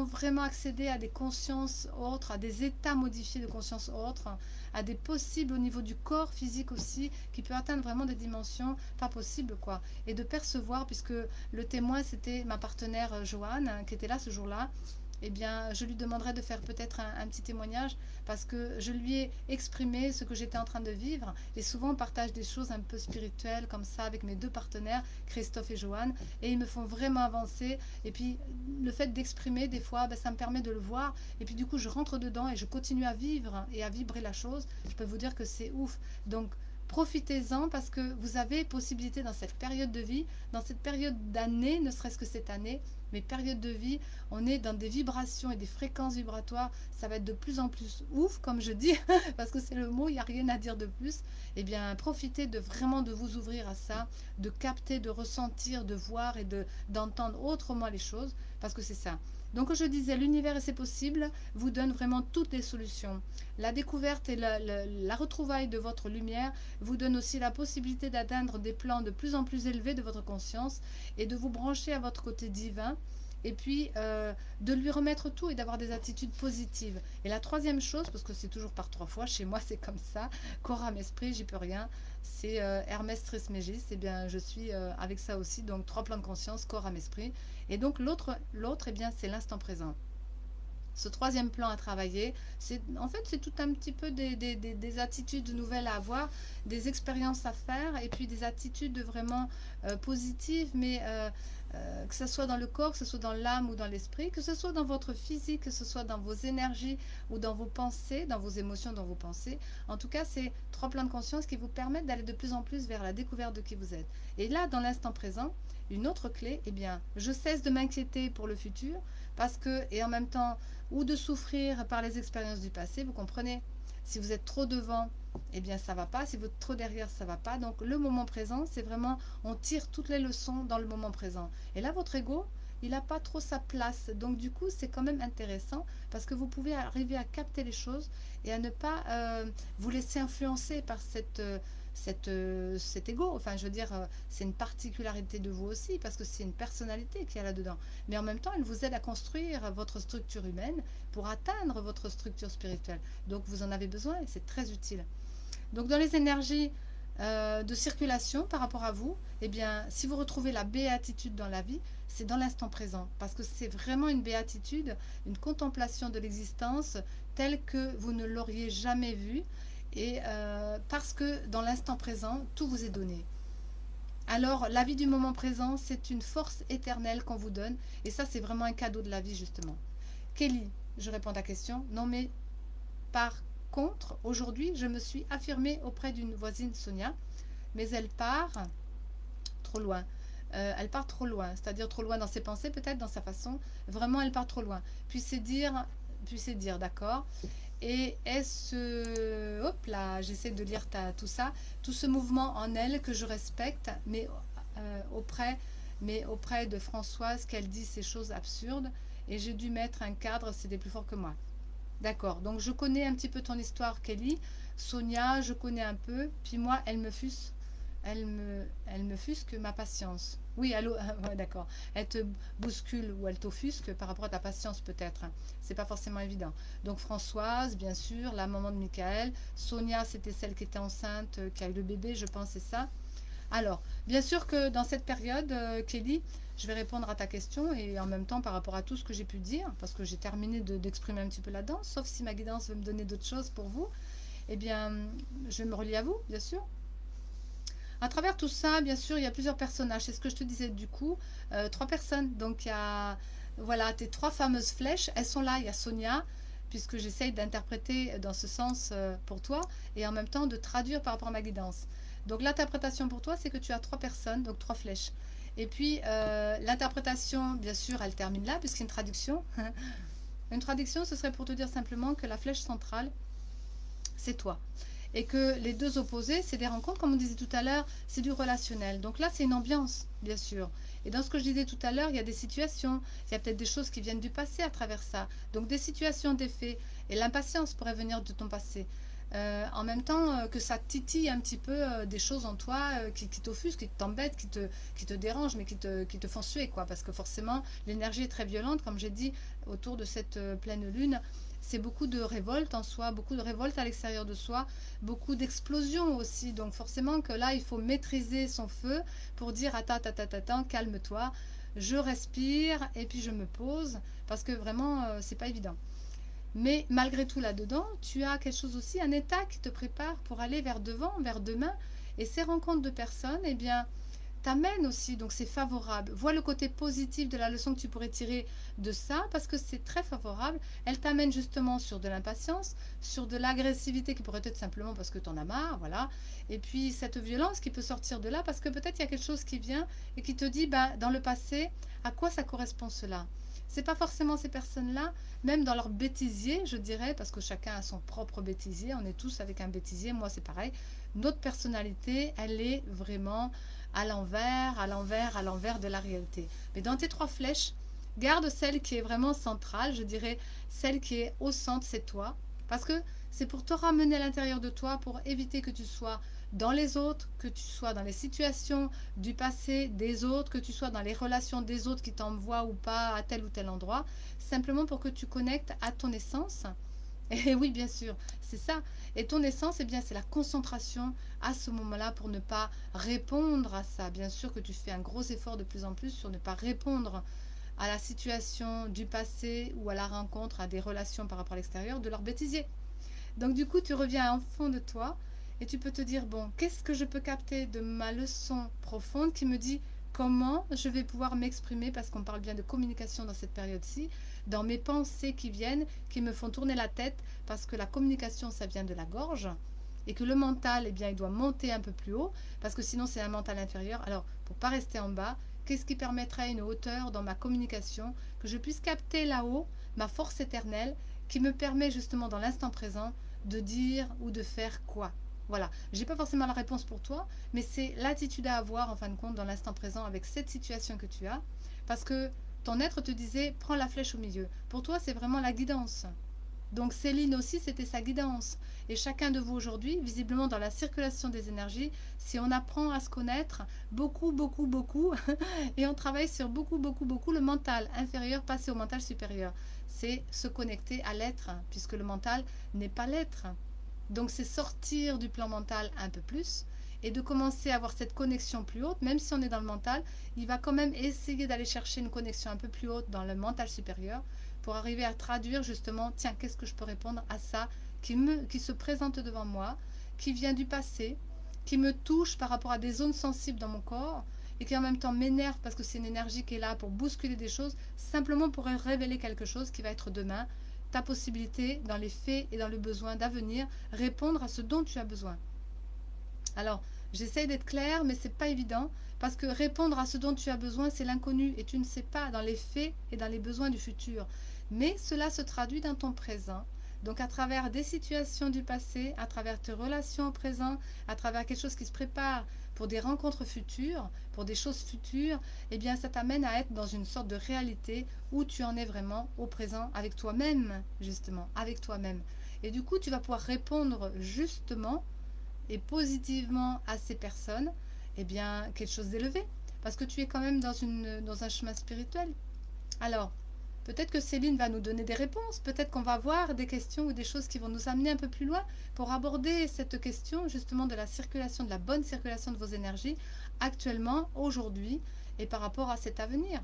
vraiment accéder à des consciences autres, à des états modifiés de conscience autres, à des possibles au niveau du corps physique aussi, qui peut atteindre vraiment des dimensions pas possibles, quoi. Et de percevoir, puisque le témoin, c'était ma partenaire Joanne, qui était là ce jour-là, eh bien, je lui demanderai de faire peut-être un petit témoignage parce que je lui ai exprimé ce que j'étais en train de vivre. Et souvent, on partage des choses un peu spirituelles comme ça avec mes deux partenaires, Christophe et Joanne, et ils me font vraiment avancer. Et puis, le fait d'exprimer, des fois, ben, ça me permet de le voir. Et puis, du coup, je rentre dedans et je continue à vivre et à vibrer la chose. Je peux vous dire que c'est ouf. Donc, profitez-en parce que vous avez possibilité dans cette période de vie, dans cette période d'année, ne serait-ce que cette année, mais période de vie, on est dans des vibrations et des fréquences vibratoires, ça va être de plus en plus ouf, comme je dis, parce que c'est le mot, il n'y a rien à dire de plus. Eh bien, profitez de vraiment de vous ouvrir à ça, de capter, de ressentir, de voir et d'entendre autrement les choses, parce que c'est ça. Donc, je disais, l'univers et c'est possible vous donne vraiment toutes les solutions. La découverte et la retrouvaille de votre lumière vous donne aussi la possibilité d'atteindre des plans de plus en plus élevés de votre conscience et de vous brancher à votre côté divin et puis de lui remettre tout et d'avoir des attitudes positives. Et la troisième chose, parce que c'est toujours par 3 fois, chez moi c'est comme ça, corps, âme, esprit, j'y peux rien, c'est Hermès Trismégis, et bien je suis avec ça aussi, donc 3 plans de conscience, corps, âme, esprit. Et donc l'autre, eh bien c'est l'instant présent. Ce troisième plan à travailler, en fait c'est tout un petit peu des attitudes nouvelles à avoir, des expériences à faire et puis des attitudes vraiment positives, mais que ce soit dans le corps, que ce soit dans l'âme ou dans l'esprit, que ce soit dans votre physique, que ce soit dans vos énergies ou dans vos pensées, dans vos émotions, dans vos pensées. En tout cas, c'est 3 plans de conscience qui vous permettent d'aller de plus en plus vers la découverte de qui vous êtes. Et là, dans l'instant présent, une autre clé, eh bien, je cesse de m'inquiéter pour le futur parce que, et en même temps, ou de souffrir par les expériences du passé, vous comprenez? Si vous êtes trop devant, eh bien ça va pas. Si vous êtes trop derrière, ça va pas. Donc le moment présent, c'est vraiment, on tire toutes les leçons dans le moment présent. Et là, votre ego, il n'a pas trop sa place. Donc du coup, c'est quand même intéressant parce que vous pouvez arriver à capter les choses et à ne pas vous laisser influencer par cet ego. Enfin, je veux dire, c'est une particularité de vous aussi parce que c'est une personnalité qu'il y a là-dedans. Mais en même temps, elle vous aide à construire votre structure humaine pour atteindre votre structure spirituelle. Donc, vous en avez besoin et c'est très utile. Donc, dans les énergies de circulation par rapport à vous, eh bien, si vous retrouvez la béatitude dans la vie, c'est dans l'instant présent parce que c'est vraiment une béatitude, une contemplation de l'existence telle que vous ne l'auriez jamais vue. Et parce que dans l'instant présent, tout vous est donné. Alors, la vie du moment présent, c'est une force éternelle qu'on vous donne. Et ça, c'est vraiment un cadeau de la vie, justement. Kelly, je réponds à ta question. Non, mais par contre, aujourd'hui, je me suis affirmée auprès d'une voisine, Sonia. Mais elle part trop loin. Elle part trop loin. C'est-à-dire trop loin dans ses pensées, peut-être, dans sa façon. Vraiment, elle part trop loin. Puis c'est dire, d'accord. Et est-ce... Hop là, j'essaie de lire tout ça. Tout ce mouvement en elle que je respecte, mais auprès de Françoise, qu'elle dit ces choses absurdes. Et j'ai dû mettre un cadre, c'était plus fort que moi. D'accord, donc je connais un petit peu ton histoire, Kelly. Sonia, je connais un peu. Puis moi, elle me fusque ma patience. Oui, allô, ouais, d'accord. Elle te bouscule ou elle t'offusque par rapport à ta patience peut-être. C'est pas forcément évident. Donc Françoise, bien sûr, la maman de Michael. Sonia, c'était celle qui était enceinte, qui a eu le bébé, je pense, c'est ça. Alors, bien sûr que dans cette période, Kelly, je vais répondre à ta question et en même temps par rapport à tout ce que j'ai pu dire, parce que j'ai terminé d'exprimer un petit peu la danse, sauf si ma guidance veut me donner d'autres choses pour vous, eh bien, je vais me relier à vous, bien sûr. À travers tout ça, bien sûr, il y a plusieurs personnages. C'est ce que je te disais du coup. 3 personnes. Donc, il y a voilà, tes 3 fameuses flèches. Elles sont là. Il y a Sonia, puisque j'essaye d'interpréter dans ce sens pour toi et en même temps de traduire par rapport à ma guidance. Donc, l'interprétation pour toi, c'est que tu as 3 personnes, donc 3 flèches. Et puis, l'interprétation, bien sûr, elle termine là, puisqu'il y a une traduction. Une traduction, ce serait pour te dire simplement que la flèche centrale, c'est toi. Et que les deux opposés, c'est des rencontres, comme on disait tout à l'heure, c'est du relationnel. Donc là, c'est une ambiance, bien sûr. Et dans ce que je disais tout à l'heure, il y a des situations, il y a peut-être des choses qui viennent du passé à travers ça. Donc des situations, des faits. Et l'impatience pourrait venir de ton passé. En même temps que ça titille un petit peu des choses en toi qui t'offusquent, qui t'embêtent, qui te dérangent, mais qui te font suer, quoi. Parce que forcément, l'énergie est très violente, comme j'ai dit, autour de cette pleine lune. C'est beaucoup de révolte en soi, beaucoup de révolte à l'extérieur de soi, beaucoup d'explosions aussi. Donc forcément que là, il faut maîtriser son feu pour dire attends, attends, attends, attends, calme-toi, je respire et puis je me pose parce que vraiment, c'est pas évident. Mais malgré tout là-dedans, tu as quelque chose aussi, un état qui te prépare pour aller vers devant, vers demain. Et ces rencontres de personnes, eh bien, t'amènent aussi, donc c'est favorable. Vois le côté positif de la leçon que tu pourrais tirer de ça, parce que c'est très favorable. Elle t'amène justement sur de l'impatience, sur de l'agressivité qui pourrait être simplement parce que tu en as marre, voilà. Et puis cette violence qui peut sortir de là, parce que peut-être il y a quelque chose qui vient et qui te dit, bah, dans le passé, à quoi ça correspond cela? C'est pas forcément ces personnes-là, même dans leur bêtisier, je dirais, parce que chacun a son propre bêtisier, on est tous avec un bêtisier, moi c'est pareil. Notre personnalité, elle est vraiment à l'envers, à l'envers, à l'envers de la réalité. Mais dans tes trois flèches, garde celle qui est vraiment centrale, je dirais celle qui est au centre, c'est toi, parce que c'est pour te ramener à l'intérieur de toi, pour éviter que tu sois dans les autres, que tu sois dans les situations du passé des autres, que tu sois dans les relations des autres qui t'envoient ou pas à tel ou tel endroit, simplement pour que tu connectes à ton essence. Et oui, bien sûr, c'est ça. Et ton essence, eh bien, c'est la concentration à ce moment-là pour ne pas répondre à ça. Bien sûr que tu fais un gros effort de plus en plus sur ne pas répondre à la situation du passé ou à la rencontre, à des relations par rapport à l'extérieur de leur bêtisier. Donc du coup, tu reviens en fond de toi et tu peux te dire, bon, qu'est-ce que je peux capter de ma leçon profonde qui me dit comment je vais pouvoir m'exprimer, parce qu'on parle bien de communication dans cette période-ci, dans mes pensées qui viennent, qui me font tourner la tête, parce que la communication, ça vient de la gorge, et que le mental, eh bien, il doit monter un peu plus haut, parce que sinon c'est un mental inférieur. Alors, pour ne pas rester en bas, qu'est-ce qui permettrait une hauteur dans ma communication, que je puisse capter là-haut ma force éternelle, qui me permet justement dans l'instant présent de dire ou de faire quoi. Voilà, j'ai pas forcément la réponse pour toi, mais c'est l'attitude à avoir en fin de compte dans l'instant présent avec cette situation que tu as, parce que ton être te disait prends la flèche au milieu. Pour toi, c'est vraiment la guidance. Donc Céline aussi, c'était sa guidance. Et chacun de vous aujourd'hui, visiblement dans la circulation des énergies, si on apprend à se connaître beaucoup, beaucoup, beaucoup, et on travaille sur beaucoup, beaucoup, beaucoup le mental inférieur, passer au mental supérieur, c'est se connecter à l'être, puisque le mental n'est pas l'être. Donc c'est sortir du plan mental un peu plus et de commencer à avoir cette connexion plus haute, même si on est dans le mental, il va quand même essayer d'aller chercher une connexion un peu plus haute dans le mental supérieur pour arriver à traduire justement, tiens, qu'est-ce que je peux répondre à ça qui se présente devant moi, qui vient du passé, qui me touche par rapport à des zones sensibles dans mon corps et qui en même temps m'énerve parce que c'est une énergie qui est là pour bousculer des choses, simplement pour révéler quelque chose qui va être demain, ta possibilité dans les faits et dans le besoin d'avenir, répondre à ce dont tu as besoin. Alors, j'essaye d'être claire, mais c'est pas évident parce que répondre à ce dont tu as besoin, c'est l'inconnu et tu ne sais pas dans les faits et dans les besoins du futur. Mais cela se traduit dans ton présent. Donc à travers des situations du passé, à travers tes relations au présent, à travers quelque chose qui se prépare pour des rencontres futures, pour des choses futures, eh bien ça t'amène à être dans une sorte de réalité où tu en es vraiment au présent avec toi-même, justement, avec toi-même. Et du coup, tu vas pouvoir répondre justement et positivement à ces personnes, eh bien, quelque chose d'élevé. Parce que tu es quand même dans un chemin spirituel. Alors, peut-être que Céline va nous donner des réponses, peut-être qu'on va voir des questions ou des choses qui vont nous amener un peu plus loin pour aborder cette question justement de la circulation, de la bonne circulation de vos énergies actuellement, aujourd'hui, et par rapport à cet avenir.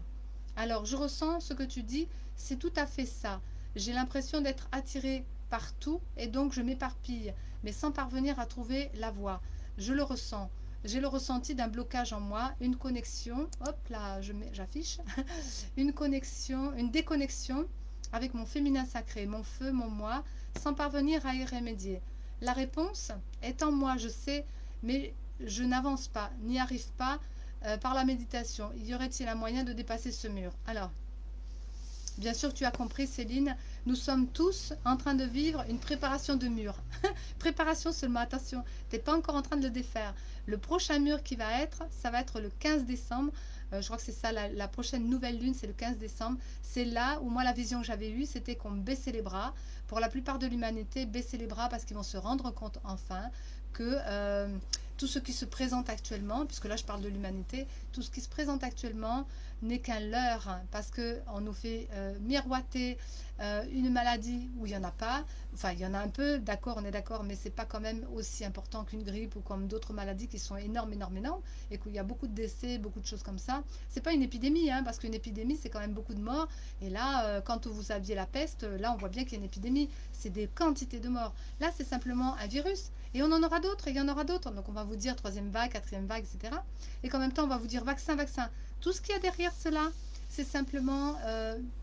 Alors, je ressens ce que tu dis, c'est tout à fait ça. J'ai l'impression d'être attirée partout et donc je m'éparpille, mais sans parvenir à trouver la voie. Je le ressens. J'ai le ressenti d'un blocage en moi, une connexion, hop là, j'affiche, une connexion, une déconnexion avec mon féminin sacré, mon feu, mon moi, sans parvenir à y remédier. La réponse est en moi, je sais, mais je n'avance pas, n'y arrive pas par la méditation. Y aurait-il un moyen de dépasser ce mur? Alors, bien sûr, tu as compris, Céline, nous sommes tous en train de vivre une préparation de mur. Préparation seulement, attention, tu n'es pas encore en train de le défaire. Le prochain mur qui va être, ça va être le 15 décembre. Je crois que c'est ça, la prochaine nouvelle lune, c'est le 15 décembre. C'est là où moi, la vision que j'avais eue, c'était qu'on baissait les bras. Pour la plupart de l'humanité, baisser les bras parce qu'ils vont se rendre compte enfin que tout ce qui se présente actuellement, puisque là je parle de l'humanité, tout ce qui se présente actuellement n'est qu'un leurre, hein, parce qu'on nous fait miroiter une maladie où il n'y en a pas. Enfin, il y en a un peu, d'accord, on est d'accord, mais c'est pas quand même aussi important qu'une grippe ou comme d'autres maladies qui sont énormes, énormes, énormes, et qu'il y a beaucoup de décès, beaucoup de choses comme ça. C'est pas une épidémie, hein, parce qu'une épidémie, c'est quand même beaucoup de morts. Et là, quand vous aviez la peste, là, on voit bien qu'il y a une épidémie. C'est des quantités de morts. Là, c'est simplement un virus. Et on en aura d'autres, et il y en aura d'autres. Donc, on va vous dire troisième vague, quatrième vague, etc. Et qu'en même temps, on va vous dire vaccin, vaccin. Tout ce qu'il y a derrière cela, c'est simplement,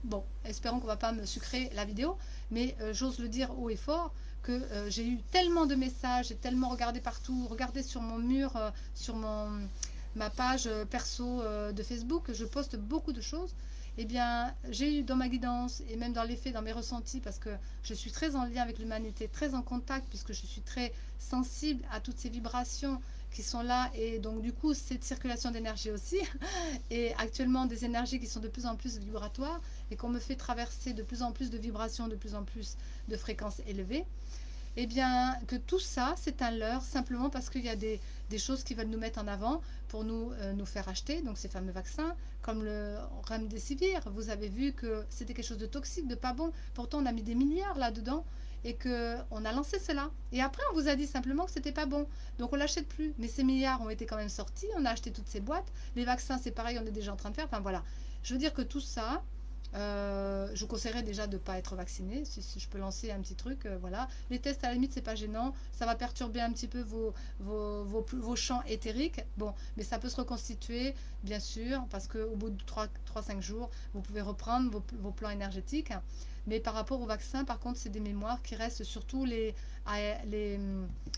bon, espérons qu'on ne va pas me sucrer la vidéo, mais j'ose le dire haut et fort, que j'ai eu tellement de messages, j'ai tellement regardé partout, regardé sur mon mur, sur ma page perso de Facebook, je poste beaucoup de choses. Eh bien, j'ai eu dans ma guidance et même dans les faits, dans mes ressentis, parce que je suis très en lien avec l'humanité, très en contact, puisque je suis très sensible à toutes ces vibrations qui sont là, et donc du coup, cette circulation d'énergie aussi, et actuellement des énergies qui sont de plus en plus vibratoires, et qu'on me fait traverser de plus en plus de vibrations, de plus en plus de fréquences élevées. Eh bien, que tout ça, c'est un leurre, simplement parce qu'il y a des choses qui veulent nous mettre en avant pour nous faire acheter, donc ces fameux vaccins, comme le Remdesivir. Vous avez vu que c'était quelque chose de toxique, de pas bon. Pourtant, on a mis des milliards là-dedans et qu'on a lancé cela. Et après, on vous a dit simplement que c'était pas bon. Donc, on l'achète plus. Mais ces milliards ont été quand même sortis. On a acheté toutes ces boîtes. Les vaccins, c'est pareil, on est déjà en train de faire. Enfin, voilà. Je veux dire que tout ça, je vous conseillerais déjà de ne pas être vacciné, si je peux lancer un petit truc, voilà. Les tests, à la limite, c'est pas gênant, ça va perturber un petit peu vos champs éthériques, bon, mais ça peut se reconstituer, bien sûr, parce qu'au bout de 3-5 jours, vous pouvez reprendre vos plans énergétiques, mais par rapport au vaccin, par contre, c'est des mémoires qui restent, surtout les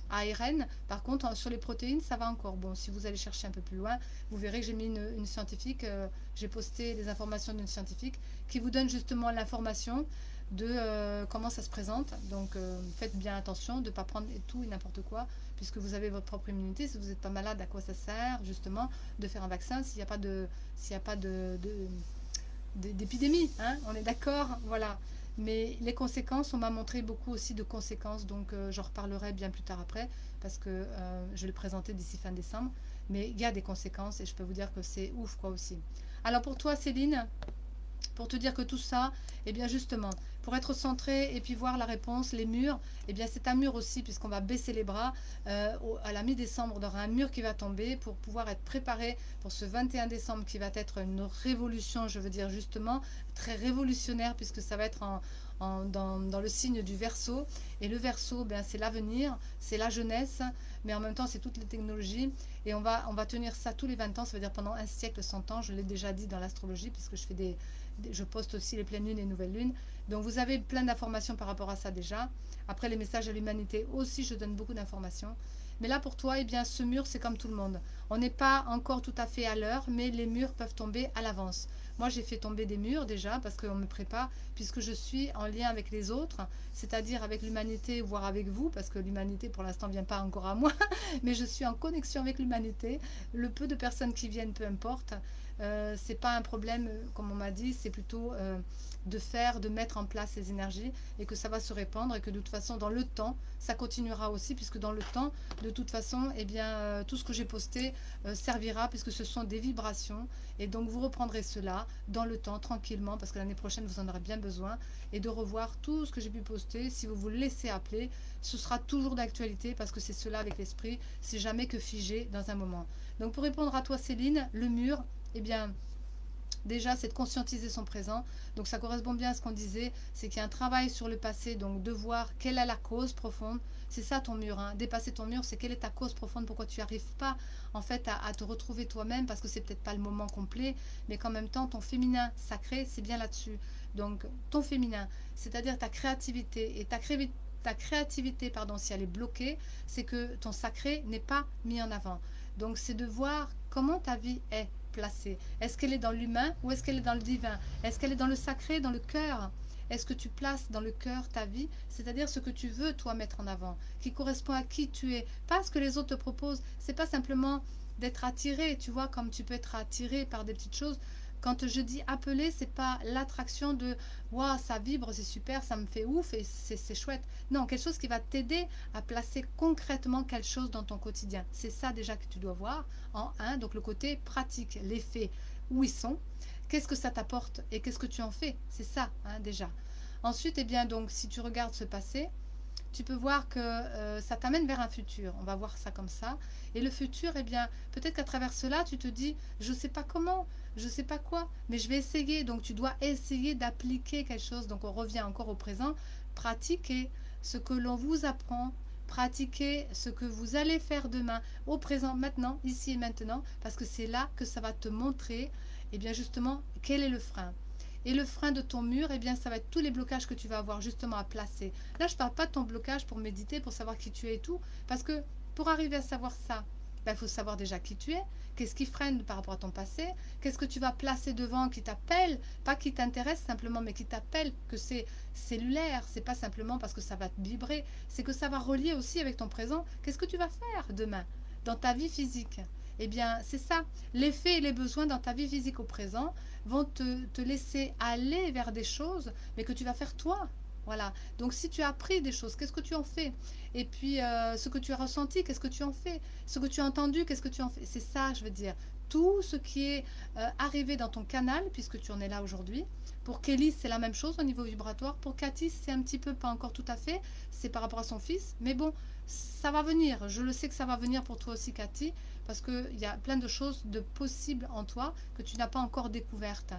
ARN. Par contre, sur les protéines, ça va encore. Bon, si vous allez chercher un peu plus loin, vous verrez que j'ai mis une scientifique, j'ai posté les informations d'une scientifique qui vous donne justement l'information de comment ça se présente. Donc, faites bien attention de ne pas prendre tout et n'importe quoi, puisque vous avez votre propre immunité. Si vous n'êtes pas malade, à quoi ça sert justement de faire un vaccin s'il n'y a pas d'épidémie, hein, on est d'accord, voilà. Mais les conséquences, on m'a montré beaucoup aussi de conséquences, donc j'en reparlerai bien plus tard après, parce que je vais le présenter d'ici fin décembre. Mais il y a des conséquences et je peux vous dire que c'est ouf quoi aussi. Alors pour toi Céline, pour te dire que tout ça, eh bien justement, pour être centré et puis voir la réponse, les murs, eh bien c'est un mur aussi, puisqu'on va baisser les bras. À la mi-décembre, on aura un mur qui va tomber pour pouvoir être préparé pour ce 21 décembre qui va être une révolution, je veux dire justement, très révolutionnaire, puisque ça va être dans le signe du Verseau. Et le Verseau, ben, c'est l'avenir, c'est la jeunesse, mais en même temps c'est toutes les technologies. Et on va tenir ça tous les 20 ans, ça veut dire pendant un siècle, 100 ans, je l'ai déjà dit dans l'astrologie, puisque je poste aussi les pleines lunes et nouvelles lunes. Donc vous avez plein d'informations par rapport à ça déjà. Après les messages à l'humanité aussi, je donne beaucoup d'informations. Mais là pour toi, eh bien ce mur c'est comme tout le monde. On n'est pas encore tout à fait à l'heure, mais les murs peuvent tomber à l'avance. Moi j'ai fait tomber des murs déjà parce qu'on me prépare, puisque je suis en lien avec les autres, c'est-à-dire avec l'humanité, voire avec vous, parce que l'humanité pour l'instant ne vient pas encore à moi, mais je suis en connexion avec l'humanité. Le peu de personnes qui viennent, peu importe. C'est pas un problème, comme on m'a dit, c'est plutôt de mettre en place ces énergies et que ça va se répandre et que de toute façon dans le temps ça continuera aussi, puisque dans le temps de toute façon eh bien tout ce que j'ai posté servira, puisque ce sont des vibrations, et donc vous reprendrez cela dans le temps tranquillement, parce que l'année prochaine vous en aurez bien besoin, et de revoir tout ce que j'ai pu poster. Si vous vous laissez appeler, ce sera toujours d'actualité, parce que c'est cela avec l'esprit, c'est jamais que figé dans un moment. Donc pour répondre à toi Céline, le mur, eh bien, déjà, c'est de conscientiser son présent. Donc, ça correspond bien à ce qu'on disait, c'est qu'il y a un travail sur le passé, donc de voir quelle est la cause profonde. C'est ça ton mur, hein. Dépasser ton mur, c'est quelle est ta cause profonde, pourquoi tu n'arrives pas en fait à te retrouver toi-même, parce que c'est peut-être pas le moment complet, mais qu'en même temps, ton féminin sacré, c'est bien là-dessus. Donc, ton féminin, c'est-à-dire ta créativité, et ta créativité, pardon, si elle est bloquée, c'est que ton sacré n'est pas mis en avant. Donc, c'est de voir comment ta vie est placée. Est-ce qu'elle est dans l'humain ou est-ce qu'elle est dans le divin? Est-ce qu'elle est dans le sacré, dans le cœur? est-ce que tu places dans le cœur ta vie, c'est-à-dire ce que tu veux toi mettre en avant, qui correspond à qui tu es, pas ce que les autres te proposent. C'est pas simplement d'être attiré, tu vois, comme tu peux être attiré par des petites choses. Quand je dis appeler, c'est pas l'attraction de waouh, ça vibre, c'est super, ça me fait ouf et c'est chouette. Non, quelque chose qui va t'aider à placer concrètement quelque chose dans ton quotidien. C'est ça déjà que tu dois voir en un. Donc le côté pratique, les faits, où ils sont, qu'est-ce que ça t'apporte et qu'est-ce que tu en fais. C'est ça hein, déjà. Ensuite, eh bien donc si tu regardes ce passé, tu peux voir que ça t'amène vers un futur. On va voir ça comme ça. Et le futur, eh bien, peut-être qu'à travers cela, tu te dis, je ne sais pas comment, je ne sais pas quoi, mais je vais essayer. Donc, tu dois essayer d'appliquer quelque chose. Donc, on revient encore au présent. Pratiquer ce que l'on vous apprend. Pratiquer ce que vous allez faire demain, au présent, maintenant, ici et maintenant, parce que c'est là que ça va te montrer, eh bien, justement, quel est le frein. Et le frein de ton mur, eh bien, ça va être tous les blocages que tu vas avoir justement à placer. Là, je ne parle pas de ton blocage pour méditer, pour savoir qui tu es et tout, parce que pour arriver à savoir ça, ben, il faut savoir déjà qui tu es, qu'est-ce qui freine par rapport à ton passé, qu'est-ce que tu vas placer devant qui t'appelle, pas qui t'intéresse simplement, mais qui t'appelle, que c'est cellulaire, c'est pas simplement parce que ça va te vibrer, c'est que ça va relier aussi avec ton présent. Qu'est-ce que tu vas faire demain dans ta vie physique? Eh bien, c'est ça. Les faits et les besoins dans ta vie physique au présent vont te laisser aller vers des choses, mais que tu vas faire toi. Voilà. Donc, si tu as appris des choses, qu'est-ce que tu en fais? Et puis, ce que tu as ressenti, qu'est-ce que tu en fais? Ce que tu as entendu, qu'est-ce que tu en fais? C'est ça, je veux dire. Tout ce qui est arrivé dans ton canal, puisque tu en es là aujourd'hui. Pour Kelly, c'est la même chose au niveau vibratoire. Pour Cathy, c'est un petit peu, pas encore tout à fait. C'est par rapport à son fils. Mais bon, ça va venir. Je le sais que ça va venir pour toi aussi, Cathy, parce qu'il y a plein de choses de possibles en toi que tu n'as pas encore découvertes.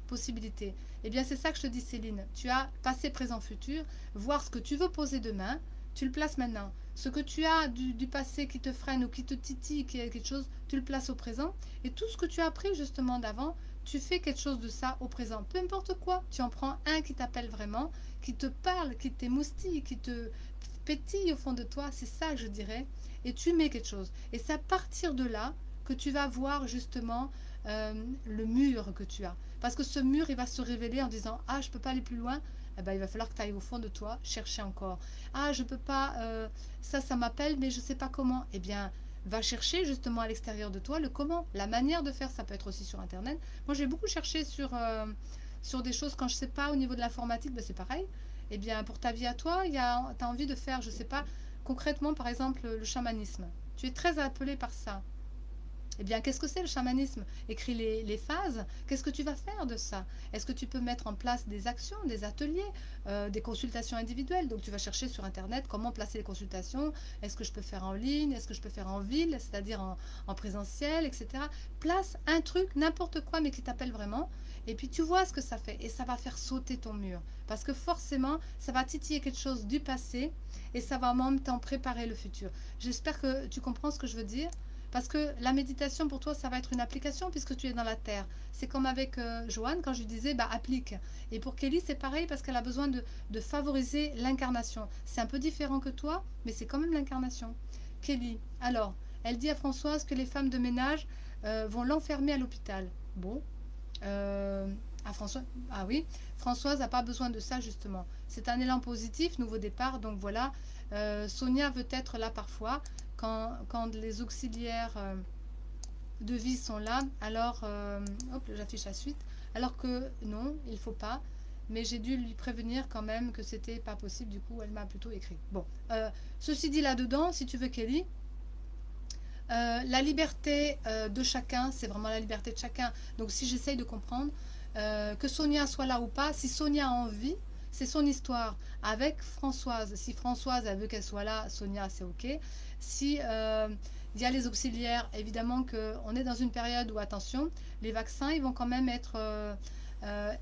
Possibilités. Eh bien, c'est ça que je te dis, Céline. Tu as passé, présent, futur. Voir ce que tu veux poser demain, tu le places maintenant. Ce que tu as du passé qui te freine ou qui te titille, qui est quelque chose, tu le places au présent. Et tout ce que tu as appris justement d'avant, tu fais quelque chose de ça au présent. Peu importe quoi, tu en prends un qui t'appelle vraiment, qui te parle, qui t'émoustille, qui te pétille au fond de toi. C'est ça, je dirais. Et tu mets quelque chose. Et c'est à partir de là que tu vas voir justement le mur que tu as. Parce que ce mur, il va se révéler en disant « Ah, je ne peux pas aller plus loin ». Eh ben, il va falloir que tu ailles au fond de toi, chercher encore. « Ah, je ne peux pas, ça m'appelle, mais je ne sais pas comment. » Eh bien, va chercher justement à l'extérieur de toi le comment. La manière de faire, ça peut être aussi sur Internet. Moi, j'ai beaucoup cherché sur des choses quand je ne sais pas au niveau de l'informatique, ben, c'est pareil. Eh bien, pour ta vie à toi, tu as envie de faire, je ne sais pas, concrètement, par exemple, le chamanisme. Tu es très appelé par ça. Eh bien, qu'est-ce que c'est le chamanisme? Écris les phases. Qu'est-ce que tu vas faire de ça? Est-ce que tu peux mettre en place des actions, des ateliers, des consultations individuelles? Donc, tu vas chercher sur Internet comment placer les consultations. Est-ce que je peux faire en ligne? Est-ce que je peux faire en ville, c'est-à-dire en présentiel, etc. Place un truc, n'importe quoi, mais qui t'appelle vraiment. Et puis, tu vois ce que ça fait. Et ça va faire sauter ton mur. Parce que forcément, ça va titiller quelque chose du passé et ça va en même temps préparer le futur. J'espère que tu comprends ce que je veux dire. Parce que la méditation, pour toi, ça va être une application puisque tu es dans la terre. C'est comme avec Joanne, quand je lui disais, bah, applique. Et pour Kelly, c'est pareil parce qu'elle a besoin de favoriser l'incarnation. C'est un peu différent que toi, mais c'est quand même l'incarnation. Kelly, alors, elle dit à Françoise que les femmes de ménage vont l'enfermer à l'hôpital. Bon, à François, ah oui, Françoise n'a pas besoin de ça justement. C'est un élan positif, nouveau départ, donc voilà. Sonia veut être là parfois. Quand les auxiliaires de vie sont là, alors, hop, j'affiche la suite, alors que non, il ne faut pas, mais j'ai dû lui prévenir quand même que c'était pas possible, du coup, elle m'a plutôt écrit. Bon, ceci dit là-dedans, si tu veux, Kelly, la liberté de chacun, c'est vraiment la liberté de chacun. Donc, si j'essaye de comprendre, que Sonia soit là ou pas, si Sonia a envie, c'est son histoire avec Françoise. Si Françoise elle veut qu'elle soit là, Sonia, c'est ok. Si il y a les auxiliaires, évidemment qu'on est dans une période où, attention, les vaccins, ils vont quand même être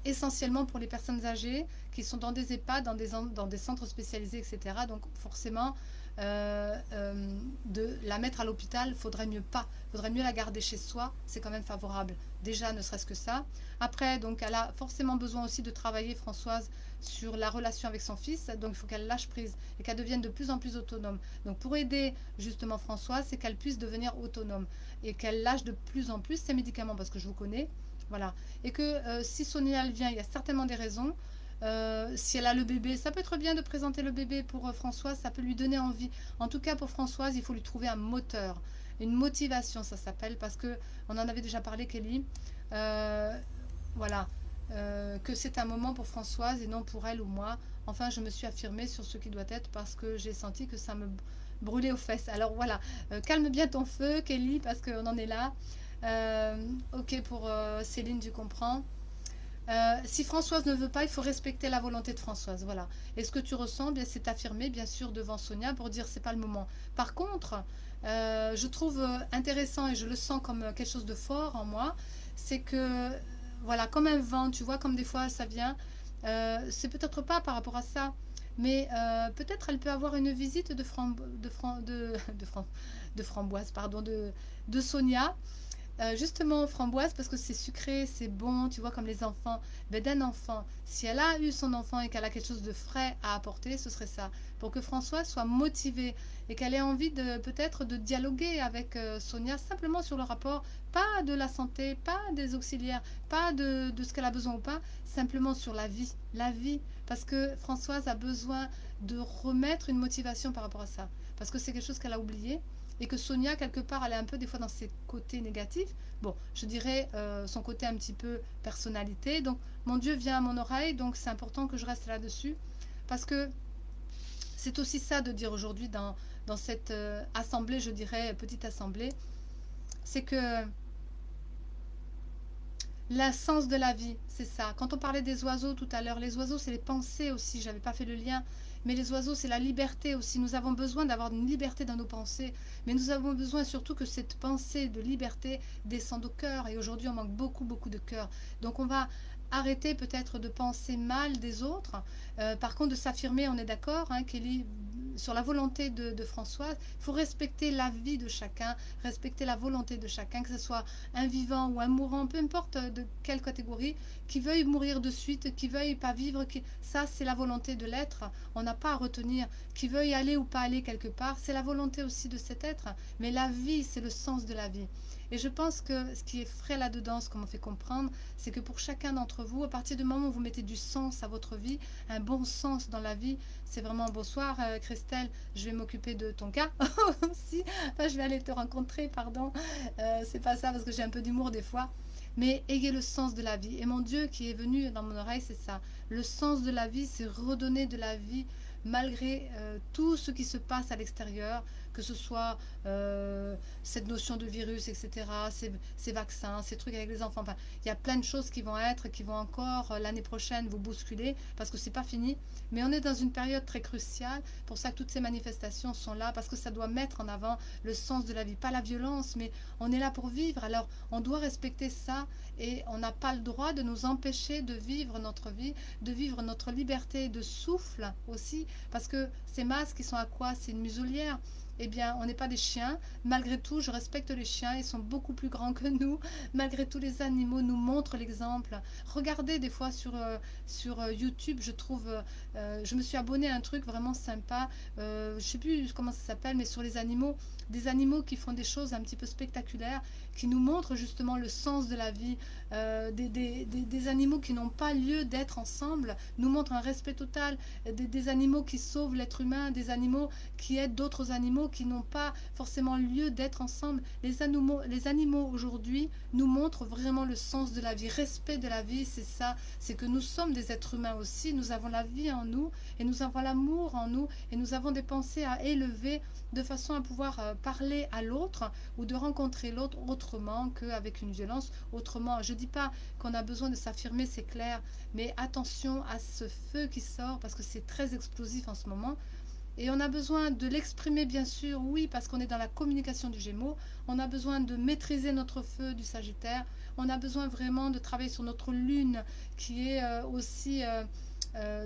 essentiellement pour les personnes âgées qui sont dans des EHPAD, dans des centres spécialisés, etc. Donc forcément, de la mettre à l'hôpital, faudrait mieux pas. Faudrait mieux la garder chez soi, c'est quand même favorable. Déjà, ne serait-ce que ça. Après, donc, elle a forcément besoin aussi de travailler, Françoise, sur la relation avec son fils. Donc, il faut qu'elle lâche prise et qu'elle devienne de plus en plus autonome. Donc, pour aider justement Françoise, c'est qu'elle puisse devenir autonome et qu'elle lâche de plus en plus ses médicaments, parce que je vous connais. Voilà. Et que si Sonia elle vient, il y a certainement des raisons. Si elle a le bébé, ça peut être bien de présenter le bébé pour Françoise, ça peut lui donner envie. En tout cas, pour Françoise, il faut lui trouver un moteur, une motivation, ça s'appelle, parce que on en avait déjà parlé, Kelly. Euh, voilà, que c'est un moment pour Françoise et non pour elle ou moi. Enfin, je me suis affirmée sur ce qui doit être parce que j'ai senti que ça me brûlait aux fesses. Alors voilà, calme bien ton feu, Kelly, parce qu'on en est là. Ok, pour Céline, tu comprends. Si Françoise ne veut pas, il faut respecter la volonté de Françoise. Voilà. Et ce que tu ressens, bien, c'est affirmé, bien sûr, devant Sonia pour dire c'est pas le moment. Par contre, je trouve intéressant et je le sens comme quelque chose de fort en moi, c'est que, voilà, comme un vent, tu vois, comme des fois ça vient. C'est peut-être pas par rapport à ça, mais peut-être elle peut avoir une visite de framboise, pardon, de Sonia. Justement, framboise, parce que c'est sucré, c'est bon, tu vois, comme les enfants. Mais d'un enfant, si elle a eu son enfant et qu'elle a quelque chose de frais à apporter, ce serait ça. Pour que Françoise soit motivée et qu'elle ait envie de peut-être de dialoguer avec Sonia simplement sur le rapport, pas de la santé, pas des auxiliaires, pas de ce qu'elle a besoin ou pas, simplement sur la vie. La vie. Parce que Françoise a besoin de remettre une motivation par rapport à ça. Parce que c'est quelque chose qu'elle a oublié et que Sonia, quelque part, elle est un peu des fois dans ses côtés négatifs. Bon, je dirais son côté un petit peu personnalité. Donc, mon Dieu vient à mon oreille, donc c'est important que je reste là-dessus. Parce que c'est aussi ça de dire aujourd'hui dans cette assemblée, je dirais, petite assemblée, c'est que l'essence de la vie, c'est ça. Quand on parlait des oiseaux tout à l'heure, les oiseaux, c'est les pensées aussi. J'avais pas fait le lien. Mais les oiseaux, c'est la liberté aussi. Nous avons besoin d'avoir une liberté dans nos pensées. Mais nous avons besoin surtout que cette pensée de liberté descende au cœur. Et aujourd'hui, on manque beaucoup, beaucoup de cœur. Donc, on va arrêter peut-être de penser mal des autres. Par contre, de s'affirmer, on est d'accord, hein, Kelly, sur la volonté de Françoise. Il faut respecter la vie de chacun, respecter la volonté de chacun, que ce soit un vivant ou un mourant, peu importe de quelle catégorie, qui veuille mourir de suite, qui veuille pas vivre, ça c'est la volonté de l'être, on n'a pas à retenir, qui veuille aller ou pas aller quelque part, c'est la volonté aussi de cet être, mais la vie c'est le sens de la vie. Et je pense que ce qui est frais là-dedans, ce qu'on me fait comprendre, c'est que pour chacun d'entre vous, à partir du moment où vous mettez du sens à votre vie, un bon sens dans la vie, c'est vraiment bonsoir Christelle, je vais m'occuper de ton cas aussi, enfin je vais aller te rencontrer, pardon, c'est pas ça parce que j'ai un peu d'humour des fois. Mais ayez le sens de la vie. Et mon Dieu qui est venu dans mon oreille, c'est ça. Le sens de la vie, c'est redonner de la vie malgré tout ce qui se passe à l'extérieur, que ce soit cette notion de virus, etc., ces vaccins, ces trucs avec les enfants. Enfin, il y a plein de choses qui vont être, qui vont encore l'année prochaine vous bousculer, parce que c'est pas fini. Mais on est dans une période très cruciale, pour ça que toutes ces manifestations sont là, parce que ça doit mettre en avant le sens de la vie, pas la violence, mais on est là pour vivre. Alors, on doit respecter ça, et on n'a pas le droit de nous empêcher de vivre notre vie, de vivre notre liberté de souffle aussi, parce que ces masques, ils sont à quoi? C'est une muselière. Eh bien, on n'est pas des chiens. Malgré tout, je respecte les chiens. Ils sont beaucoup plus grands que nous. Malgré tout, les animaux nous montrent l'exemple. Regardez des fois sur YouTube, je trouve, je me suis abonnée à un truc vraiment sympa. Je ne sais plus comment ça s'appelle, mais sur les animaux. Des animaux qui font des choses un petit peu spectaculaires, qui nous montrent justement le sens de la vie. Des animaux qui n'ont pas lieu d'être ensemble nous montrent un respect total. Des animaux qui sauvent l'être humain, des animaux qui aident d'autres animaux qui n'ont pas forcément lieu d'être ensemble. Les animaux aujourd'hui nous montrent vraiment le sens de la vie, respect de la vie, c'est ça, c'est que nous sommes des êtres humains aussi, nous avons la vie en nous et nous avons l'amour en nous et nous avons des pensées à élever de façon à pouvoir parler à l'autre ou de rencontrer l'autre autrement qu'avec une violence, autrement. Je ne dis pas qu'on a besoin de s'affirmer, c'est clair, mais attention à ce feu qui sort parce que c'est très explosif en ce moment. Et on a besoin de l'exprimer, bien sûr, oui, parce qu'on est dans la communication du Gémeaux. On a besoin de maîtriser notre feu du Sagittaire. On a besoin vraiment de travailler sur notre lune, qui est aussi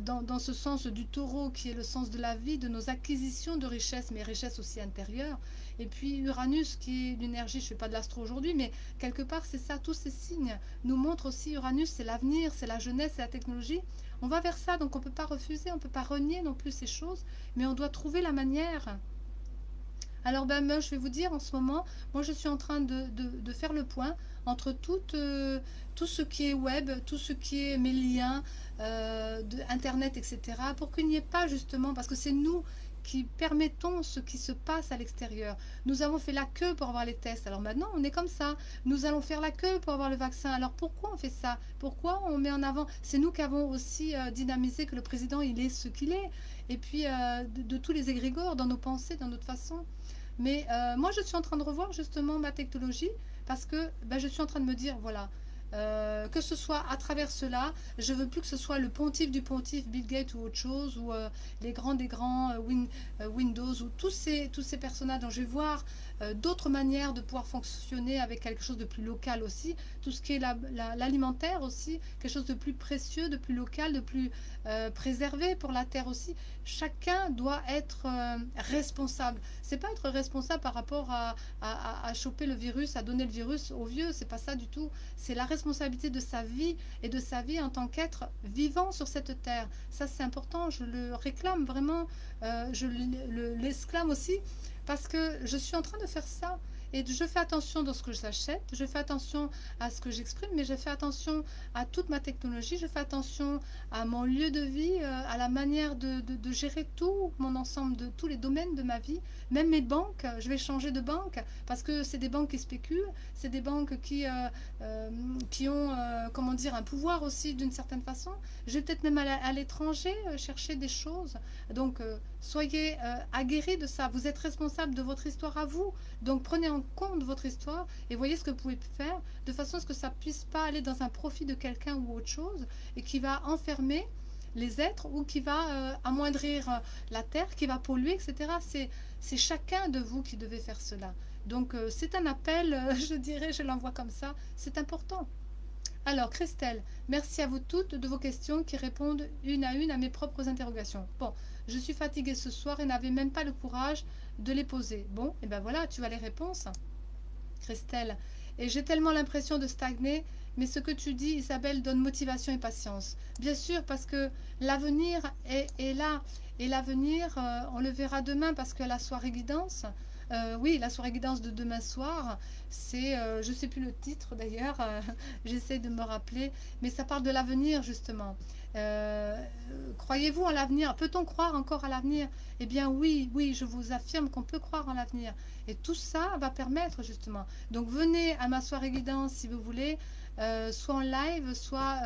dans ce sens du taureau, qui est le sens de la vie, de nos acquisitions de richesses, mais richesses aussi intérieures. Et puis Uranus, qui est l'énergie, je ne fais pas de l'astro aujourd'hui, mais quelque part, c'est ça, tous ces signes nous montrent aussi, Uranus, c'est l'avenir, c'est la jeunesse, c'est la technologie. On va vers ça, donc on ne peut pas refuser, on ne peut pas renier non plus ces choses, mais on doit trouver la manière Alors ben, moi, je vais vous dire en ce moment, moi je suis en train de faire le point entre tout ce qui est web, tout ce qui est mes liens, de Internet, etc. Pour qu'il n'y ait pas justement, parce que c'est nous qui permettons ce qui se passe à l'extérieur. Nous avons fait la queue pour avoir les tests. Alors maintenant, on est comme ça. Nous allons faire la queue pour avoir le vaccin. Alors pourquoi on fait ça? Pourquoi on met en avant? C'est nous qui avons aussi dynamisé que le président, il est ce qu'il est. Et puis de tous les égrégores dans nos pensées, dans notre façon. Mais moi, je suis en train de revoir justement ma technologie parce que ben, je suis en train de me dire, voilà, que ce soit à travers cela, je veux plus que ce soit le pontife du pontife, Bill Gates ou autre chose, ou les grands des grands, Windows, ou tous ces personnages dont je vais voir d'autres manières de pouvoir fonctionner avec quelque chose de plus local aussi, tout ce qui est l'alimentaire aussi, quelque chose de plus précieux, de plus local, de plus préservé pour la terre aussi. Chacun doit être responsable. C'est pas être responsable par rapport à choper le virus, à donner le virus aux vieux, c'est pas ça du tout. C'est la responsabilité de sa vie et de sa vie en tant qu'être vivant sur cette terre. Ça c'est important, je le réclame vraiment, je l'exclame aussi parce que je suis en train de faire ça. Et je fais attention dans ce que j'achète, je fais attention à ce que j'exprime, mais je fais attention à toute ma technologie, je fais attention à mon lieu de vie, à la manière de gérer tout mon ensemble, de tous les domaines de ma vie, même mes banques. Je vais changer de banque parce que c'est des banques qui spéculent, c'est des banques qui ont, comment dire, un pouvoir aussi d'une certaine façon. Je vais peut-être même aller à l'étranger chercher des choses. Donc, soyez aguerris de ça. Vous êtes responsable de votre histoire à vous. Donc, prenez en compte votre histoire et voyez ce que vous pouvez faire de façon à ce que ça ne puisse pas aller dans un profit de quelqu'un ou autre chose et qui va enfermer les êtres ou qui va amoindrir la terre, qui va polluer, etc. C'est chacun de vous qui devez faire cela. Donc c'est un appel, je dirais, je l'envoie comme ça, c'est important. Alors Christelle, merci à vous toutes de vos questions qui répondent une à mes propres interrogations. Bon, je suis fatiguée ce soir et n'avais même pas le courage de les poser. Bon, et ben voilà, tu as les réponses. Christelle, et j'ai tellement l'impression de stagner, mais ce que tu dis, Isabelle, donne motivation et patience. Bien sûr, parce que l'avenir est là. Et l'avenir, on le verra demain parce que la soirée guidance, oui, la soirée guidance de demain soir, c'est, je ne sais plus le titre d'ailleurs, j'essaie de me rappeler, mais ça parle de l'avenir justement. Euh, Croyez-vous en l'avenir? Peut-on croire encore à l'avenir? Eh bien oui, oui, je vous affirme qu'on peut croire en l'avenir. Et tout ça va permettre justement. Donc venez à ma soirée guidance si vous voulez, soit en live, soit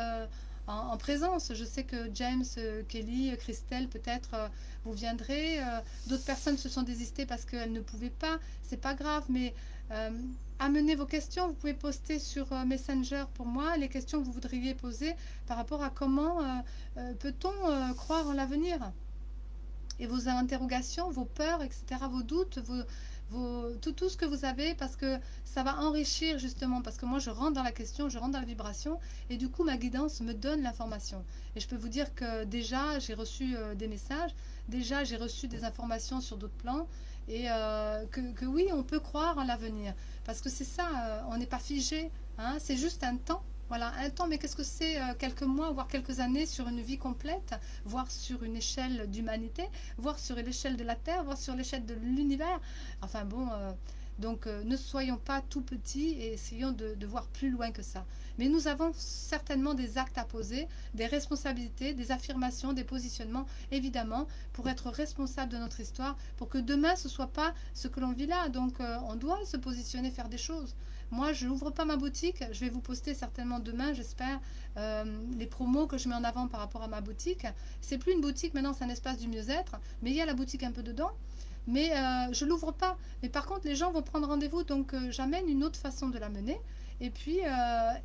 en présence. Je sais que James, Kelly, Christelle, peut-être vous viendrez. D'autres personnes se sont désistées parce qu'elles ne pouvaient pas. C'est pas grave, mais amenez vos questions. Vous pouvez poster sur Messenger pour moi les questions que vous voudriez poser par rapport à comment peut-on croire en l'avenir et vos interrogations, vos peurs, etc., vos doutes, tout ce que vous avez, parce que ça va enrichir justement, parce que moi je rentre dans la question, je rentre dans la vibration, et du coup ma guidance me donne l'information. Et je peux vous dire que déjà j'ai reçu des messages, déjà j'ai reçu des informations sur d'autres plans, et que oui, on peut croire en l'avenir, parce que c'est ça, on n'est pas figé, hein, c'est juste un temps. Voilà, un temps, mais qu'est-ce que c'est quelques mois, voire quelques années sur une vie complète, voire sur une échelle d'humanité, voire sur l'échelle de la Terre, voire sur l'échelle de l'univers. Enfin bon, donc ne soyons pas tout petits et essayons de voir plus loin que ça. Mais nous avons certainement des actes à poser, des responsabilités, des affirmations, des positionnements, évidemment, pour être responsable de notre histoire, pour que demain ce ne soit pas ce que l'on vit là. Donc on doit se positionner, faire des choses. Moi, je n'ouvre pas ma boutique. Je vais vous poster certainement demain, j'espère, les promos que je mets en avant par rapport à ma boutique. C'est plus une boutique, maintenant c'est un espace du mieux-être, mais il y a la boutique un peu dedans. Mais je ne l'ouvre pas. Mais par contre, les gens vont prendre rendez-vous, donc j'amène une autre façon de la mener. Et puis,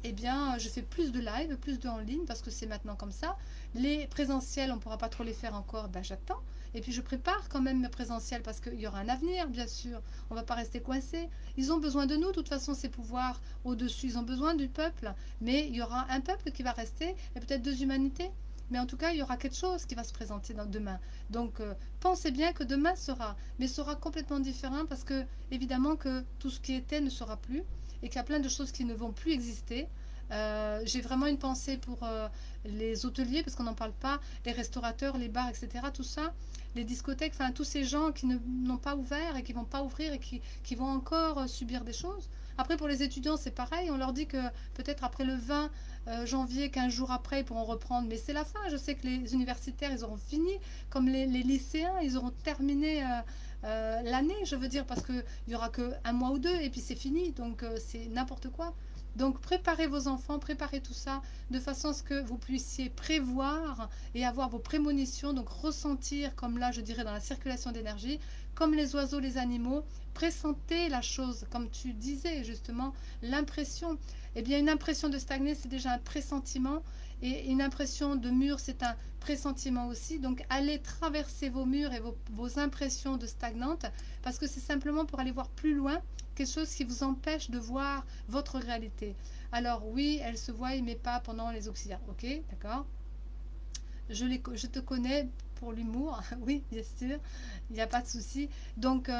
eh bien, je fais plus de live, plus de en ligne, parce que c'est maintenant comme ça. Les présentiels, on ne pourra pas trop les faire encore, ben j'attends. Et puis je prépare quand même mes présentiels parce qu'il y aura un avenir, bien sûr. On ne va pas rester coincé. Ils ont besoin de nous, de toute façon, ces pouvoirs au-dessus. Ils ont besoin du peuple. Mais il y aura un peuple qui va rester et peut-être deux humanités. Mais en tout cas, il y aura quelque chose qui va se présenter demain. Donc, pensez bien que demain sera, mais sera complètement différent parce que, évidemment, que tout ce qui était ne sera plus et qu'il y a plein de choses qui ne vont plus exister. J'ai vraiment une pensée pour les hôteliers, parce qu'on n'en parle pas, les restaurateurs, les bars, etc. Tout ça, les discothèques, enfin tous ces gens qui n'ont pas ouvert et qui vont pas ouvrir et qui vont encore subir des choses. Après, pour les étudiants, c'est pareil. On leur dit que peut-être après le 20 janvier, 15 jours après, ils pourront reprendre. Mais c'est la fin. Je sais que les universitaires, ils auront fini, comme les lycéens, ils auront terminé l'année, je veux dire, parce qu'il n'y aura qu'un mois ou deux, et puis c'est fini. Donc, c'est n'importe quoi. Donc, préparez vos enfants, préparez tout ça, de façon à ce que vous puissiez prévoir et avoir vos prémonitions, donc ressentir, comme là, je dirais, dans la circulation d'énergie, comme les oiseaux, les animaux, pressentez la chose, comme tu disais justement, l'impression. Eh bien, une impression de stagner, c'est déjà un pressentiment, et une impression de mur, c'est un pressentiment aussi. Donc, allez traverser vos murs et vos impressions de stagnantes, parce que c'est simplement pour aller voir plus loin, quelque chose qui vous empêche de voir votre réalité. Alors oui, elle se voit, mais pas pendant les auxiliaires. Ok, d'accord. Je te connais pour l'humour, oui, bien sûr, il n'y a pas de souci. Donc,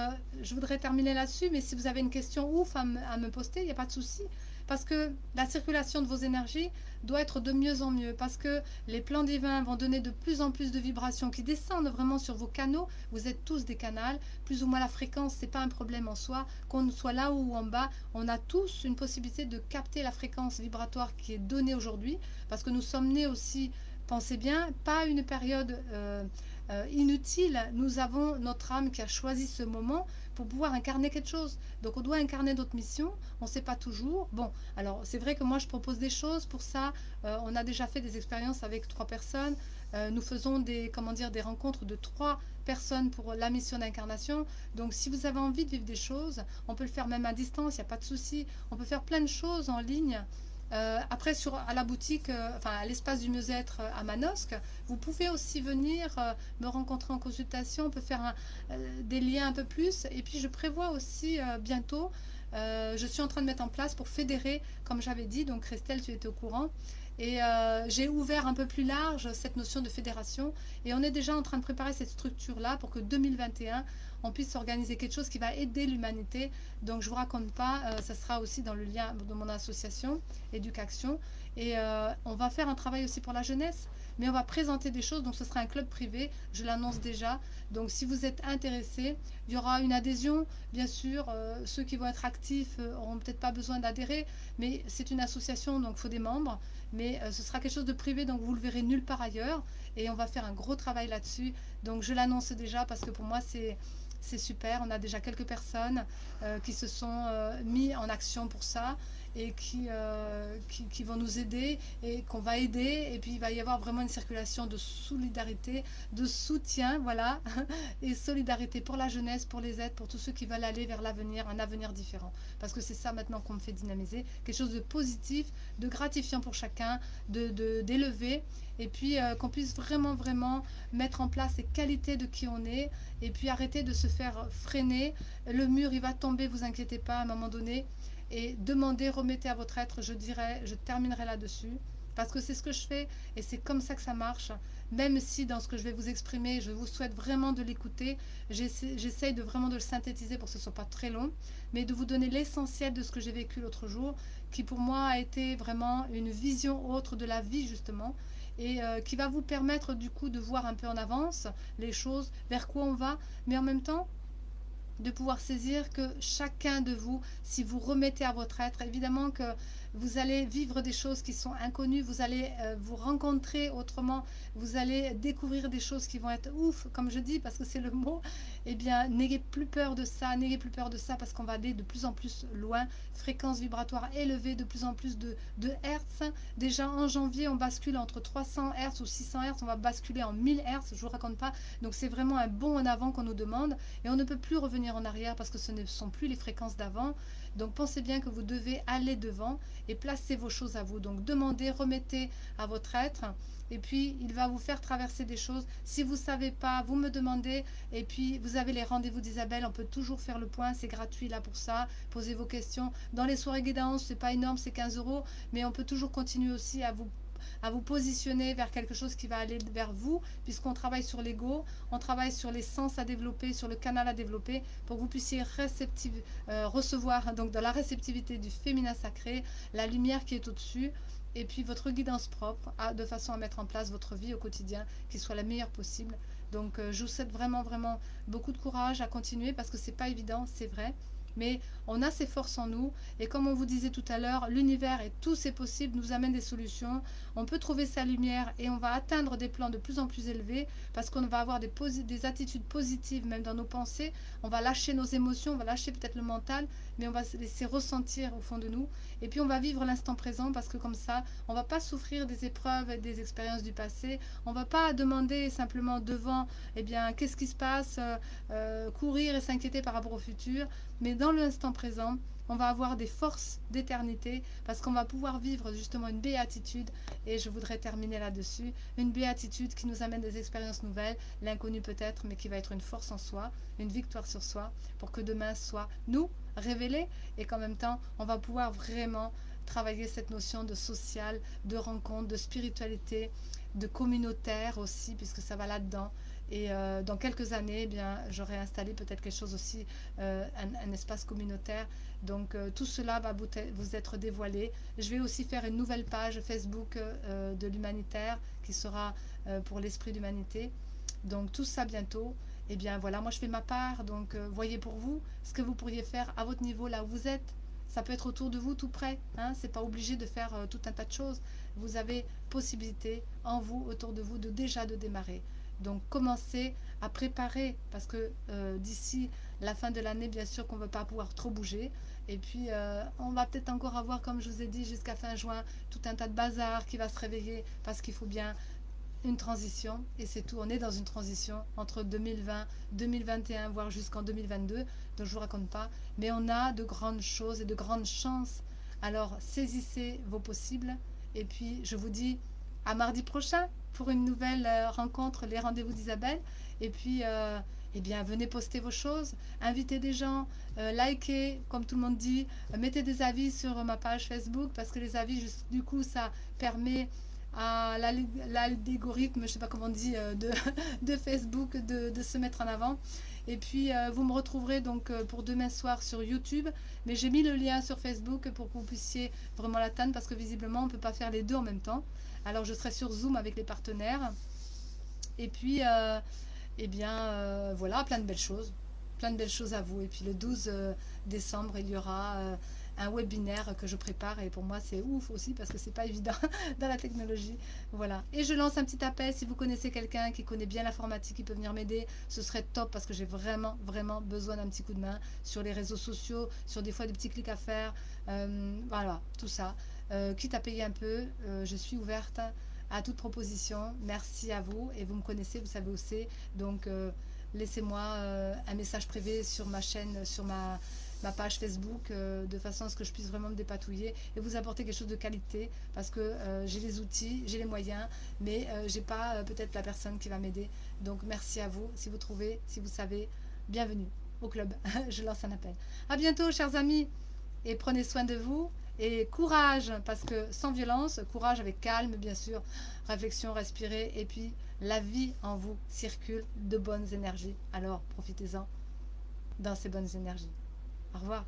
je voudrais terminer là-dessus, mais si vous avez une question ouf à me poster, il n'y a pas de souci. Parce que la circulation de vos énergies doit être de mieux en mieux. Parce que les plans divins vont donner de plus en plus de vibrations qui descendent vraiment sur vos canaux. Vous êtes tous des canaux. Plus ou moins la fréquence, ce n'est pas un problème en soi. Qu'on soit là ou en bas, on a tous une possibilité de capter la fréquence vibratoire qui est donnée aujourd'hui. Parce que nous sommes nés aussi, pensez bien, pas une période inutile. Nous avons notre âme qui a choisi ce moment pour pouvoir incarner quelque chose. Donc on doit incarner notre mission, on ne sait pas toujours. Bon, alors c'est vrai que moi je propose des choses pour ça. On a déjà fait des expériences avec 3 personnes. Nous faisons des rencontres de 3 personnes pour la mission d'incarnation. Donc si vous avez envie de vivre des choses, on peut le faire même à distance, il n'y a pas de souci. On peut faire plein de choses en ligne. Après, à la boutique, enfin à l'espace du mieux-être à Manosque, vous pouvez aussi venir me rencontrer en consultation. On peut faire des liens un peu plus. Et puis, je prévois aussi bientôt, je suis en train de mettre en place pour fédérer, comme j'avais dit. Donc, Christelle, tu étais au courant. Et j'ai ouvert un peu plus large cette notion de fédération. Et on est déjà en train de préparer cette structure-là pour que 2021, on puisse organiser quelque chose qui va aider l'humanité. Donc je ne vous raconte pas, ça sera aussi dans le lien de mon association Éducation. Et on va faire un travail aussi pour la jeunesse, mais on va présenter des choses. Donc ce sera un club privé, je l'annonce déjà. Donc si vous êtes intéressés, il y aura une adhésion. Bien sûr, ceux qui vont être actifs n'auront peut-être pas besoin d'adhérer, mais c'est une association, donc il faut des membres. Mais ce sera quelque chose de privé, donc vous le verrez nulle part ailleurs. Et on va faire un gros travail là-dessus. Donc je l'annonce déjà parce que pour moi c'est super. On a déjà quelques personnes qui se sont mis en action pour ça et qui vont nous aider et qu'on va aider. Et puis il va y avoir vraiment une circulation de solidarité, de soutien, voilà, et solidarité pour la jeunesse, pour les aides, pour tous ceux qui veulent aller vers l'avenir, un avenir différent. Parce que c'est ça maintenant qu'on me fait dynamiser, quelque chose de positif, de gratifiant pour chacun, d'élevé, et puis qu'on puisse vraiment, vraiment mettre en place les qualités de qui on est, et puis arrêter de se faire freiner. Le mur, il va tomber, vous inquiétez pas, à un moment donné, et demandez, remettez à votre être, je dirais, je terminerai là-dessus, parce que c'est ce que je fais, et c'est comme ça que ça marche. Même si dans ce que je vais vous exprimer, je vous souhaite vraiment de l'écouter, j'essaye vraiment de le synthétiser pour que ce ne soit pas très long, mais de vous donner l'essentiel de ce que j'ai vécu l'autre jour, qui pour moi a été vraiment une vision autre de la vie justement, et qui va vous permettre du coup de voir un peu en avance les choses, vers quoi on va, mais en même temps de pouvoir saisir que chacun de vous, si vous remettez à votre être, évidemment que vous allez vivre des choses qui sont inconnues, vous allez vous rencontrer autrement, vous allez découvrir des choses qui vont être ouf, comme je dis, parce que c'est le mot. Eh bien, n'ayez plus peur de ça, parce qu'on va aller de plus en plus loin, fréquence vibratoire élevée, de plus en plus de Hertz. Déjà en janvier, on bascule entre 300 Hertz ou 600 Hertz, on va basculer en 1000 Hertz, je ne vous raconte pas. Donc c'est vraiment un bond en avant qu'on nous demande, et on ne peut plus revenir en arrière parce que ce ne sont plus les fréquences d'avant. Donc pensez bien que vous devez aller devant et placer vos choses à vous. Donc demandez, remettez à votre être, et puis il va vous faire traverser des choses. Si vous ne savez pas, vous me demandez, et puis vous avez les rendez-vous d'Isabelle, on peut toujours faire le point, c'est gratuit là pour ça, posez vos questions. Dans les soirées guidance, c'est pas énorme, c'est 15 €, mais on peut toujours continuer aussi à vous à vous positionner vers quelque chose qui va aller vers vous, puisqu'on travaille sur l'ego, on travaille sur les sens à développer, sur le canal à développer, pour que vous puissiez recevoir donc dans la réceptivité du féminin sacré, la lumière qui est au-dessus, et puis votre guidance propre, de façon à mettre en place votre vie au quotidien, qui soit la meilleure possible. Donc je vous souhaite vraiment, vraiment beaucoup de courage à continuer, parce que c'est pas évident, c'est vrai. Mais on a ces forces en nous, et comme on vous disait tout à l'heure, l'univers et tout c'est possible nous amène des solutions. On peut trouver sa lumière et on va atteindre des plans de plus en plus élevés, parce qu'on va avoir des attitudes positives même dans nos pensées. On va lâcher nos émotions, on va lâcher peut-être le mental, mais on va se laisser ressentir au fond de nous. Et puis on va vivre l'instant présent, parce que comme ça, on ne va pas souffrir des épreuves et des expériences du passé. On ne va pas demander simplement devant, eh bien, qu'est-ce qui se passe, courir et s'inquiéter par rapport au futur. Mais dans l'instant présent, on va avoir des forces d'éternité, parce qu'on va pouvoir vivre justement une béatitude. Et je voudrais terminer là-dessus, une béatitude qui nous amène des expériences nouvelles, l'inconnu peut-être, mais qui va être une force en soi, une victoire sur soi, pour que demain soit nous révélés, et qu'en même temps on va pouvoir vraiment travailler cette notion de social, de rencontre, de spiritualité, de communautaire aussi, puisque ça va là-dedans. Et dans quelques années, eh bien, j'aurai installé peut-être quelque chose aussi, un espace communautaire. Donc tout cela va vous être dévoilé. Je vais aussi faire une nouvelle page Facebook de l'humanitaire, qui sera pour l'esprit d'humanité. Donc tout ça bientôt. Et bien voilà, moi je fais ma part. Donc voyez pour vous ce que vous pourriez faire à votre niveau, là où vous êtes. Ça peut être autour de vous, tout près. Hein, c'est pas obligé de faire tout un tas de choses. Vous avez possibilité en vous, autour de vous, déjà de démarrer. Donc commencez à préparer, parce que d'ici la fin de l'année, bien sûr qu'on ne va pas pouvoir trop bouger. Et puis on va peut-être encore avoir, comme je vous ai dit, jusqu'à fin juin, tout un tas de bazar qui va se réveiller, parce qu'il faut bien une transition, et c'est tout. On est dans une transition entre 2020, 2021, voire jusqu'en 2022, donc je ne vous raconte pas. Mais on a de grandes choses et de grandes chances. Alors saisissez vos possibles, et puis je vous dis à mardi prochain pour une nouvelle rencontre, les rendez-vous d'Isabelle. Et puis eh bien, venez poster vos choses, invitez des gens, likez, comme tout le monde dit, mettez des avis sur ma page Facebook, parce que les avis, du coup, ça permet à l'algorithme, je ne sais pas comment on dit, de Facebook de se mettre en avant. Et puis vous me retrouverez donc pour demain soir sur YouTube, mais j'ai mis le lien sur Facebook pour que vous puissiez vraiment l'atteindre, parce que visiblement on ne peut pas faire les deux en même temps. Alors je serai sur Zoom avec les partenaires, et puis eh bien voilà, plein de belles choses à vous. Et puis le 12 décembre, il y aura un webinaire que je prépare, et pour moi c'est ouf aussi, parce que c'est pas évident dans la technologie. Voilà, et je lance un petit appel. Si vous connaissez quelqu'un qui connaît bien l'informatique, qui peut venir m'aider, ce serait top, parce que j'ai vraiment vraiment besoin d'un petit coup de main sur les réseaux sociaux, sur des fois des petits clics à faire, voilà, tout ça. Quitte à payer un peu, je suis ouverte à toute proposition. Merci à vous, et vous me connaissez, vous savez où c'est. Donc laissez-moi un message privé sur ma chaîne, sur ma page Facebook, de façon à ce que je puisse vraiment me dépatouiller et vous apporter quelque chose de qualité, parce que j'ai les outils, j'ai les moyens, mais j'ai pas peut-être la personne qui va m'aider. Donc merci à vous, si vous trouvez, si vous savez, bienvenue au club. Je lance un appel. À bientôt, chers amis, et prenez soin de vous. Et courage, parce que sans violence, courage avec calme, bien sûr, réflexion, respirer, et puis la vie en vous circule de bonnes énergies. Alors profitez-en dans ces bonnes énergies. Au revoir.